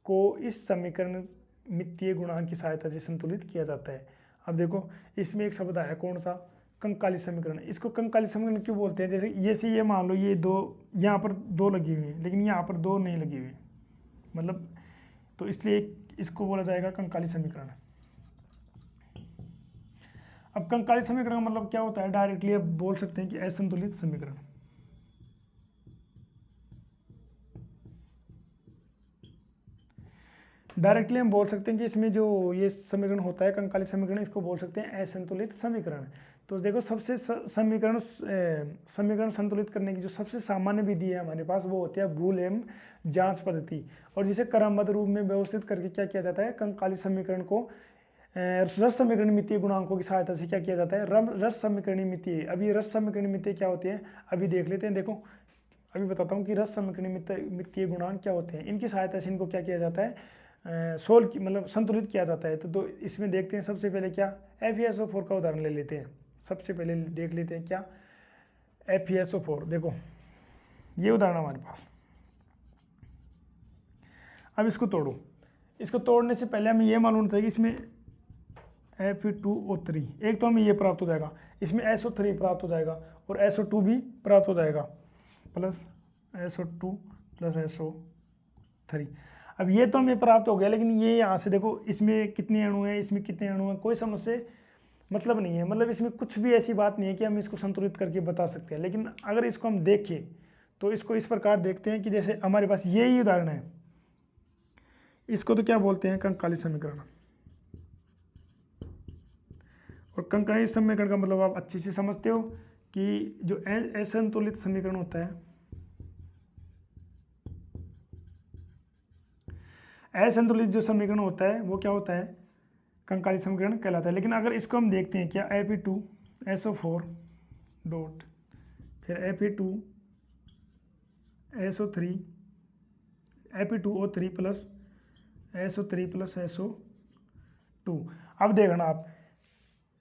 को इस समीकरण मितीय गुणांक की सहायता से संतुलित किया जाता है। अब देखो इसमें एक शब्द आया कौन सा, कंकाली समीकरण। इसको कंकाली समीकरण क्यों बोलते हैं, जैसे ये मान लो ये दो, यहाँ पर दो लगी हुई है लेकिन यहाँ पर दो नहीं लगी हुई, मतलब तो इसलिए इसको बोला जाएगा कंकाली समीकरण। अब कंकाली समीकरण का मतलब क्या होता है, डायरेक्टली आप बोल सकते हैं कि असंतुलित समीकरण। डायरेक्टली हम बोल सकते हैं कि इसमें जो ये समीकरण होता है कंकाली समीकरण, इसको बोल सकते हैं असंतुलित समीकरण। तो देखो सबसे समीकरण संतुलित करने की जो सबसे सामान्य विधि है हमारे पास वो होती है भूल एवं जांच पद्धति, और जिसे क्रमबद्ध रूप में व्यवस्थित करके क्या किया जाता है, कंकाली समीकरण को रस समीकरण मितीय गुणांकों की सहायता से क्या किया जाता है, रस समीकरण मितीय। अभी रस समीकरण मितीय क्या होती है अभी देख लेते हैं। देखो अभी बताता हूँ कि रस समीकरण मितीय गुणांक क्या होते हैं, इनकी सहायता से इनको क्या किया जाता है, सोल्व मतलब संतुलित किया जाता है। तो इसमें देखते हैं सबसे पहले क्या, FeSO4 का उदाहरण ले लेते हैं। सबसे पहले देख लेते हैं क्या, FeSO4। देखो ये उदाहरण हमारे पास, अब इसको तोड़ो। इसको तोड़ने से पहले हमें ये मालूम चाहिए कि इसमें Fe2O3, एक तो हमें ये प्राप्त हो जाएगा, इसमें SO3 प्राप्त हो जाएगा और SO2 भी प्राप्त हो जाएगा, प्लस SO2 प्लस SO3। अब ये तो हमें प्राप्त हो गया, लेकिन ये यहाँ से देखो इसमें कितने अणु हैं, इसमें कितने अणु हैं, कोई समझ से मतलब नहीं है, मतलब इसमें कुछ भी ऐसी बात नहीं है कि हम इसको संतुलित करके बता सकते हैं। लेकिन अगर इसको हम देखें तो इसको इस प्रकार देखते हैं कि जैसे हमारे पास ये ही उदाहरण है, इसको तो क्या बोलते हैं, कंकाली समीकरण। और कंकाली समीकरण का मतलब आप अच्छे से समझते हो कि जो असंतुलित समीकरण होता है, असंतुलित जो समीकरण होता है वो क्या होता है, कंकाली समीकरण कहलाता है। लेकिन अगर इसको हम देखते हैं क्या, Fe2SO4 डॉट फिर Fe2SO3 Fe2O3 plus SO3 plus SO2। अब देखना आप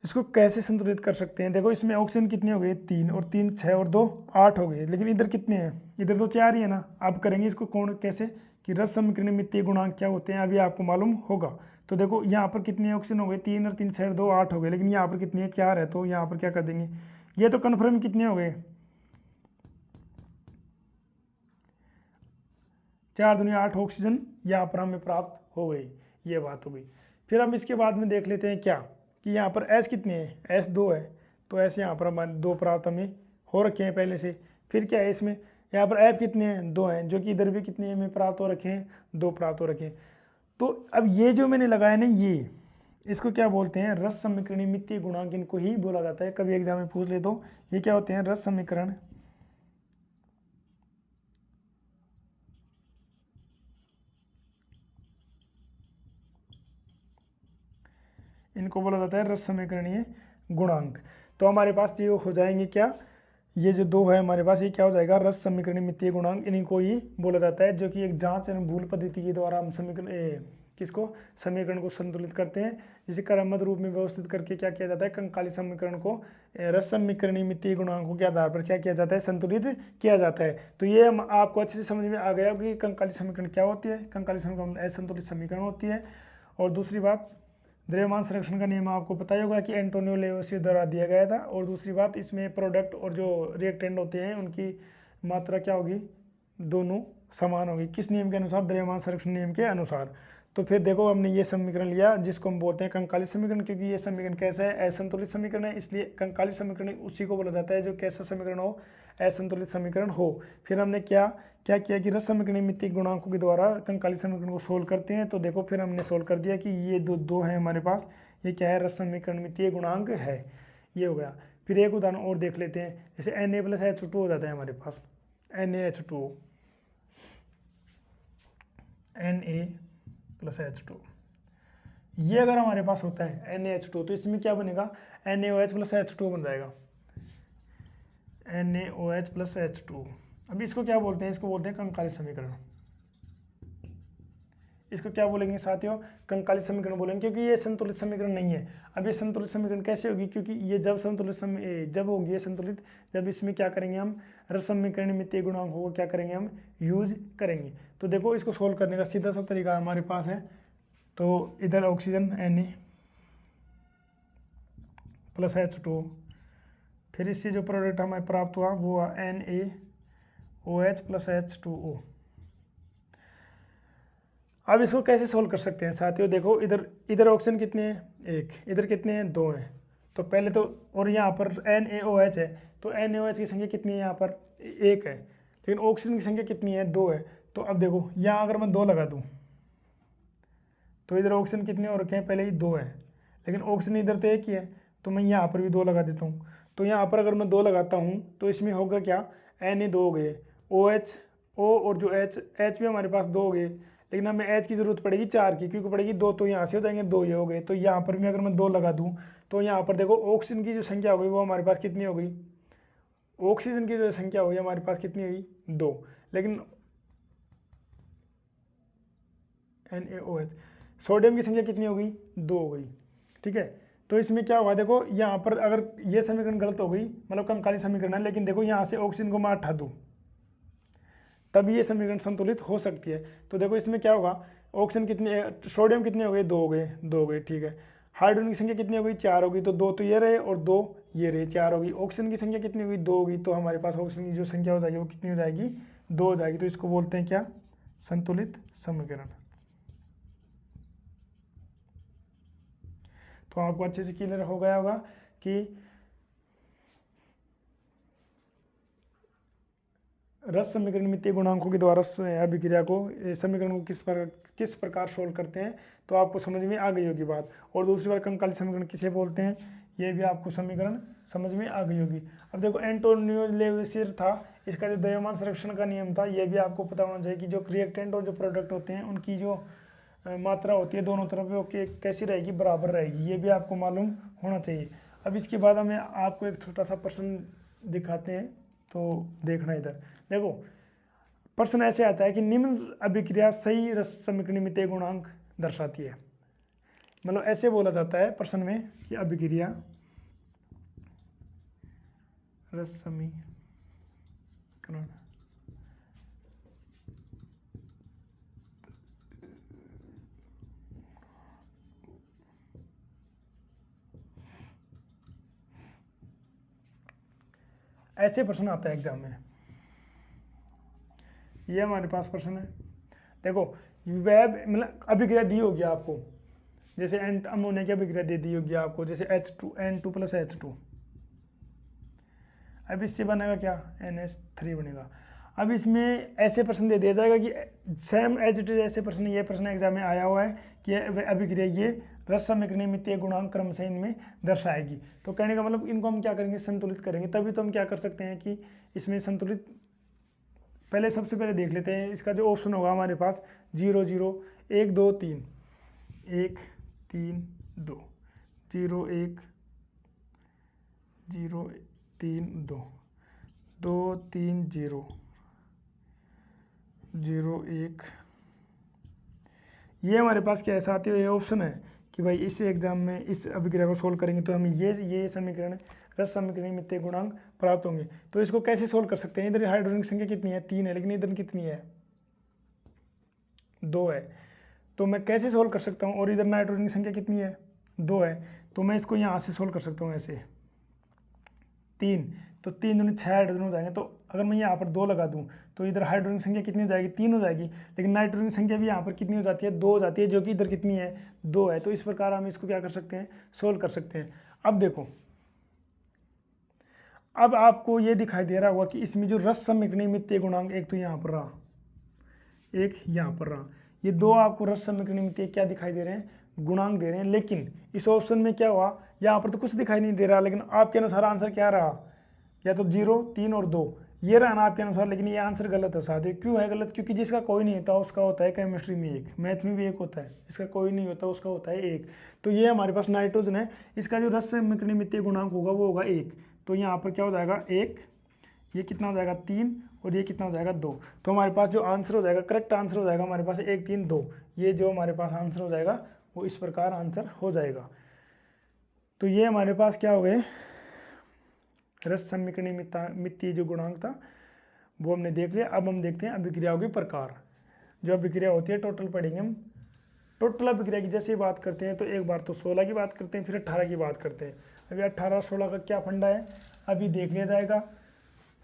इसको कैसे संतुलित कर सकते हैं। देखो इसमें ऑक्सीजन कितने हो गए, 3 और 3 6 और 2 8 हो गए, लेकिन इधर कितने हैं, इधर तो 4 ही है ना। अब करेंगे इसको कौन कैसे कि रस समीकरण मितीय गुणांक क्या होते हैं, अभी आपको मालूम होगा। तो देखो यहाँ पर कितने ऑक्सीजन हो गए, 3 और 3 6 और 2 8 हो गए, लेकिन यहाँ पर कितने हैं, 4 है। तो यहाँ पर क्या कर देंगे, ये तो कन्फर्म कितने हो गए, 4 दूनी 8 ऑक्सीजन यहाँ पर हमें प्राप्त हो गई, ये बात हो गई। फिर हम इसके बाद में देख लेते हैं क्या कि यहाँ पर S कितने हैं, S 2 है, तो S यहाँ पर हमारे 2 प्राप्त हमें हो रखे हैं पहले से। फिर क्या है इसमें, यहाँ पर F कितने हैं, 2 हैं, जो कि इधर भी कितने हमें प्राप्त हो रखे हैं, 2 प्राप्त हो रखे हैं। तो अब ये जो मैंने लगाया ना, ये इसको क्या बोलते हैं, रस समीकरण मितीय गुणांक, इनको ही बोला जाता है। कभी एग्जाम में पूछ ले तो ये क्या होते हैं, रस समीकरण, इनको बोला जाता है रस समीकरणीय गुणांक। तो हमारे पास ये हो जाएंगे क्या, ये जो 2 है हमारे पास, ये क्या हो जाएगा, रस समीकरण मितीय गुणांक, इनको ही बोला जाता है, जो कि एक जांच एवं भूल पद्धति के द्वारा हम समीकरण को संतुलित करते हैं। जिसे क्रमबद्ध रूप में व्यवस्थित करके क्या किया जाता है, कंकाली समीकरण को रस समीकरणीय मितीय गुणांकों के आधार पर क्या किया जाता है, संतुलित किया जाता है। तो ये आपको अच्छे से समझ में आ गया कि कंकाली समीकरण क्या होती है। कंकाली समीकरण असंतुलित समीकरण होती है। और दूसरी बात, द्रव्यमान संरक्षण का नियम आपको पता ही होगा कि एंटोनियो लेवोसियर द्वारा दिया गया था। और दूसरी बात, इसमें प्रोडक्ट और जो रिएक्टेंट होते हैं उनकी मात्रा क्या होगी, दोनों समान होगी। किस नियम के अनुसार, द्रव्यमान संरक्षण नियम के अनुसार। तो फिर देखो हमने ये समीकरण लिया जिसको हम बोलते हैं कंकाली समीकरण, क्योंकि ये समीकरण कैसा है, असंतुलित समीकरण है, इसलिए कंकाली समीकरण उसी को बोला जाता है जो कैसा समीकरण हो, असंतुलित समीकरण हो। फिर हमने क्या किया कि रस समीकरण मितीय गुणांकों के द्वारा कंकाली समीकरण को सोल्व करते हैं। तो देखो फिर हमने सोल्व कर दिया कि ये दो हैं हमारे पास, ये क्या है, रस समीकरण मितीय गुणांक है, ये हो गया। फिर एक उदाहरण और देख लेते हैं, जैसे Na+H2 हो जाता है हमारे पास, NaH2 Na+H2, ये अगर हमारे पास होता है NaH2 तो इसमें क्या बनेगा, NaOH+H2 बन जाएगा, NaOH+H2। अब इसको क्या बोलते हैं, इसको बोलते हैं कंकाली समीकरण। इसको क्या बोलेंगे साथियों, कंकाली समीकरण बोलेंगे, क्योंकि ये संतुलित समीकरण नहीं है। अब ये संतुलित समीकरण कैसे होगी, क्योंकि ये जब होगी ये संतुलित, जब इसमें क्या करेंगे हम, रस समीकरण में तय गुणांक होगा, क्या करेंगे हम, यूज करेंगे। तो देखो इसको सोल्व करने का सीधा सा तरीका हमारे पास है। तो इधर ऑक्सीजन Na प्लस H2, फिर इससे जो प्रोडक्ट हमें प्राप्त हुआ वो NaOH प्लस H2O। अब इसको कैसे सोल्व कर सकते हैं साथियों, देखो इधर ऑक्सीजन कितने हैं, एक, इधर कितने हैं, दो हैं। तो पहले तो, और यहाँ पर NaOH है, तो NaOH की संख्या कितनी है, यहाँ पर एक है, लेकिन ऑक्सीजन की संख्या कितनी है, दो है। तो अब देखो यहाँ अगर मैं दो लगा दूँ तो इधर ऑक्सीजन कितने हो रखे हैं, पहले ही दो है, लेकिन ऑक्सीजन इधर तो एक ही है, तो मैं यहाँ पर भी दो लगा देता हूँ। तो यहाँ पर अगर मैं दो लगाता हूँ तो इसमें होगा क्या, Na दो हो गए, OH O और जो H भी हमारे पास दो हो गए, लेकिन हमें H की ज़रूरत पड़ेगी चार की, क्योंकि पड़ेगी दो, तो यहाँ से हो जाएंगे दो, ये हो गए। तो यहाँ पर भी अगर मैं दो लगा दूँ तो यहाँ पर देखो ऑक्सीजन की जो संख्या हो गई वो हमारे पास कितनी हो गई, ऑक्सीजन की जो संख्या हुई हमारे पास कितनी हुई, दो, लेकिन NaOH सोडियम की संख्या कितनी हो गई, दो हो गई। ठीक है, तो इसमें क्या होगा, देखो यहाँ पर अगर ये समीकरण गलत हो गई, मतलब कंकाली समीकरण है, लेकिन देखो यहाँ से ऑक्सीजन को मैं हटा दूँ तब ये समीकरण संतुलित हो सकती है। तो देखो इसमें क्या होगा, ऑक्सीजन कितने, सोडियम कितने हो गए, दो हो गए, ठीक है। हाइड्रोजन की संख्या कितनी हो गई, चार होगी, तो दो तो ये रहे और दो ये रहे, चार होगी। ऑक्सीजन की संख्या कितनी होगी, दो होगी, तो हमारे पास ऑक्सीजन की जो संख्या हो जाएगी वो कितनी हो जाएगी, दो हो जाएगी। तो इसको बोलते हैं क्या, संतुलित समीकरण। तो आपको अच्छे से क्लियर हो गया होगा कि रस समीकरण में तय गुणांकों के द्वारा अभिक्रिया को, समीकरण को किस प्रकार सोल्व करते हैं। तो आपको समझ में आ गई होगी बात। और दूसरी बार कंकाली समीकरण किसे बोलते हैं, ये भी आपको समीकरण समझ में आ गई होगी। अब देखो एंटोनियो लेवेसियर था, इसका जो द्रव्यमान संरक्षण का नियम था, ये भी आपको पता होना चाहिए कि जो रिएक्टेंट और जो प्रोडक्ट होते हैं उनकी जो मात्रा होती है दोनों तरफ वो कैसी रहेगी, बराबर रहेगी, ये भी आपको मालूम होना चाहिए। अब इसके बाद हमें आपको एक छोटा सा प्रश्न दिखाते हैं, तो देखना इधर देखो। प्रश्न ऐसे आता है कि निम्न अभिक्रिया सही रस समीकरण में तय गुणांक दर्शाती है। मतलब ऐसे बोला जाता है प्रश्न में कि अभिक्रिया रस समीकरण ऐसे प्रश्न आता है एग्जाम में। ये हमारे पास प्रश्न है, देखो वेब मतलब अभिक्रिया दी होगी आपको, जैसे अमोनिया की अभिक्रिया दे दी होगी आपको, जैसे N2 प्लस H2। अब इससे बनेगा क्या, NH3 बनेगा। अब इसमें ऐसे प्रश्न दे दिया जाएगा कि सेम एज इट इज ऐसे प्रश्न, ये प्रश्न एग्जाम में आया हुआ है कि अभिक्रिया ये रस समीकरण में तय गुणांक क्रमशः इनमें दर्शाएगी। तो कहने का मतलब इनको हम क्या करेंगे, संतुलित करेंगे, तभी तो हम क्या कर सकते हैं कि इसमें संतुलित। पहले सबसे पहले देख लेते हैं इसका जो ऑप्शन होगा हमारे पास 0 0 1 2 3 1 3 2 0 1 0 3 2 2 3 0 0 1। ये हमारे पास क्या है साथियों, ये ऑप्शन है कि भाई इस एग्जाम में इस अभिक्रिया को सोल्व करेंगे तो हमें ये समीकरण रस समीकरण में तय गुणांक प्राप्त होंगे। तो इसको कैसे सोल्व कर सकते हैं, इधर हाइड्रोजन की संख्या कितनी है, 3 है, लेकिन इधर कितनी है, 2 है। तो मैं कैसे सोल्व कर सकता हूँ, और इधर नाइट्रोजन की संख्या कितनी है, 2 है, तो मैं इसको यहाँ से सोल्व कर सकता हूँ ऐसे 3, तो 3 दूनी 6 हाइड्रोजन हो जाएंगे। तो अगर मैं यहाँ पर 2 लगा दूँ तो इधर हाइड्रोजन की संख्या कितनी हो जाएगी, 3 हो जाएगी, लेकिन नाइट्रोजन की संख्या भी यहाँ पर कितनी हो जाती है, 2 हो जाती है, जो कि इधर कितनी है, 2 है। तो इस प्रकार हम इसको क्या कर सकते हैं, सोल्व कर सकते हैं। अब देखो, अब आपको ये दिखाई दे रहा होगा कि इसमें जो रस समीकरण में तय गुणांक, एक तो यहाँ पर रहा, एक यहाँ पर रहा, ये दो आपको रस समीकरण में तय क्या दिखाई दे रहे हैं, गुणांक दे रहे हैं। लेकिन इस ऑप्शन में क्या हुआ, यहाँ पर तो कुछ दिखाई नहीं दे रहा, लेकिन आपके अनुसार आंसर क्या रहा, या तो 0 3 और 2 ये रहा ना आपके अनुसार। लेकिन ये आंसर गलत है साथियों। क्यों है गलत, क्योंकि जिसका कोई नहीं होता उसका होता है केमिस्ट्री में 1, मैथ में भी 1 होता है, जिसका कोई नहीं होता उसका होता है 1। तो ये हमारे पास नाइट्रोजन है, इसका जो रस समीकरण में तय गुणांक होगा वो होगा 1। तो यहाँ पर क्या हो जाएगा 1, ये कितना हो जाएगा 3 और ये कितना हो जाएगा 2। तो हमारे पास जो आंसर हो जाएगा, करेक्ट आंसर हो जाएगा हमारे पास 1 3 2। ये जो हमारे पास आंसर हो जाएगा वो इस प्रकार आंसर हो जाएगा। तो ये हमारे पास क्या हो गए, रस समीकरणीय मित्तीय जो गुणांक था वो हमने देख लिया। अब हम देखते हैं अभिक्रियाओं के प्रकार। जो अभिक्रिया होती है टोटल पढ़ेंगे हम। टोटल अभिक्रिया की जैसे ही बात करते हैं तो एक बार तो 16 की बात करते हैं, फिर 18 की बात करते हैं। अभी 18 16 का क्या फंडा है अभी देख लिया जाएगा,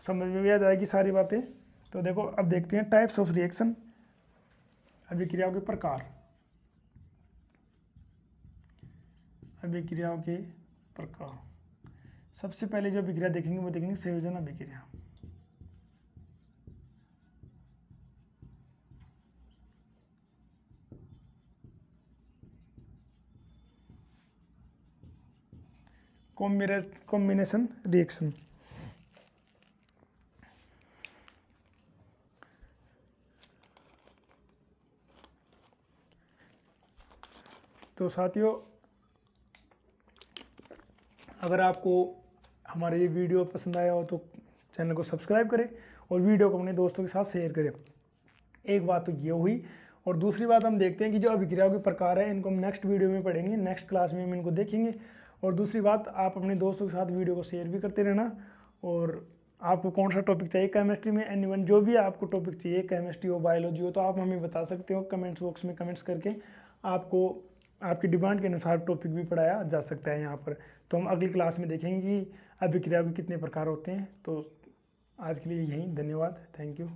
समझ में भी आ जाएगी सारी बातें। तो देखो अब देखते हैं टाइप्स ऑफ रिएक्शन, अभिक्रियाओं के प्रकार। अभिक्रियाओं के प्रकार, सबसे पहले जो अभिक्रिया देखेंगे वो देखेंगे संयोजन अभिक्रिया। Combination reaction. तो साथियों अगर आपको हमारा ये वीडियो पसंद आया हो तो चैनल को सब्सक्राइब करें और वीडियो को अपने दोस्तों के साथ शेयर करें। एक बात तो ये हुई। और दूसरी बात हम देखते हैं कि जो अभिक्रियाओं के प्रकार है इनको हम नेक्स्ट वीडियो में पढ़ेंगे, नेक्स्ट क्लास में हम इनको देखेंगे। और दूसरी बात, आप अपने दोस्तों के साथ वीडियो को शेयर भी करते रहना। और आपको कौन सा टॉपिक चाहिए केमिस्ट्री में, एनीवन जो भी आपको टॉपिक चाहिए, केमिस्ट्री हो बायोलॉजी हो, तो आप हमें बता सकते हो कमेंट्स बॉक्स में कमेंट्स करके। आपको आपकी डिमांड के अनुसार टॉपिक भी पढ़ाया जा सकता है यहाँ पर। तो हम अगली क्लास में देखेंगे कि अभिक्रिया के कितने प्रकार होते हैं। तो आज के लिए यही, धन्यवाद, थैंक यू।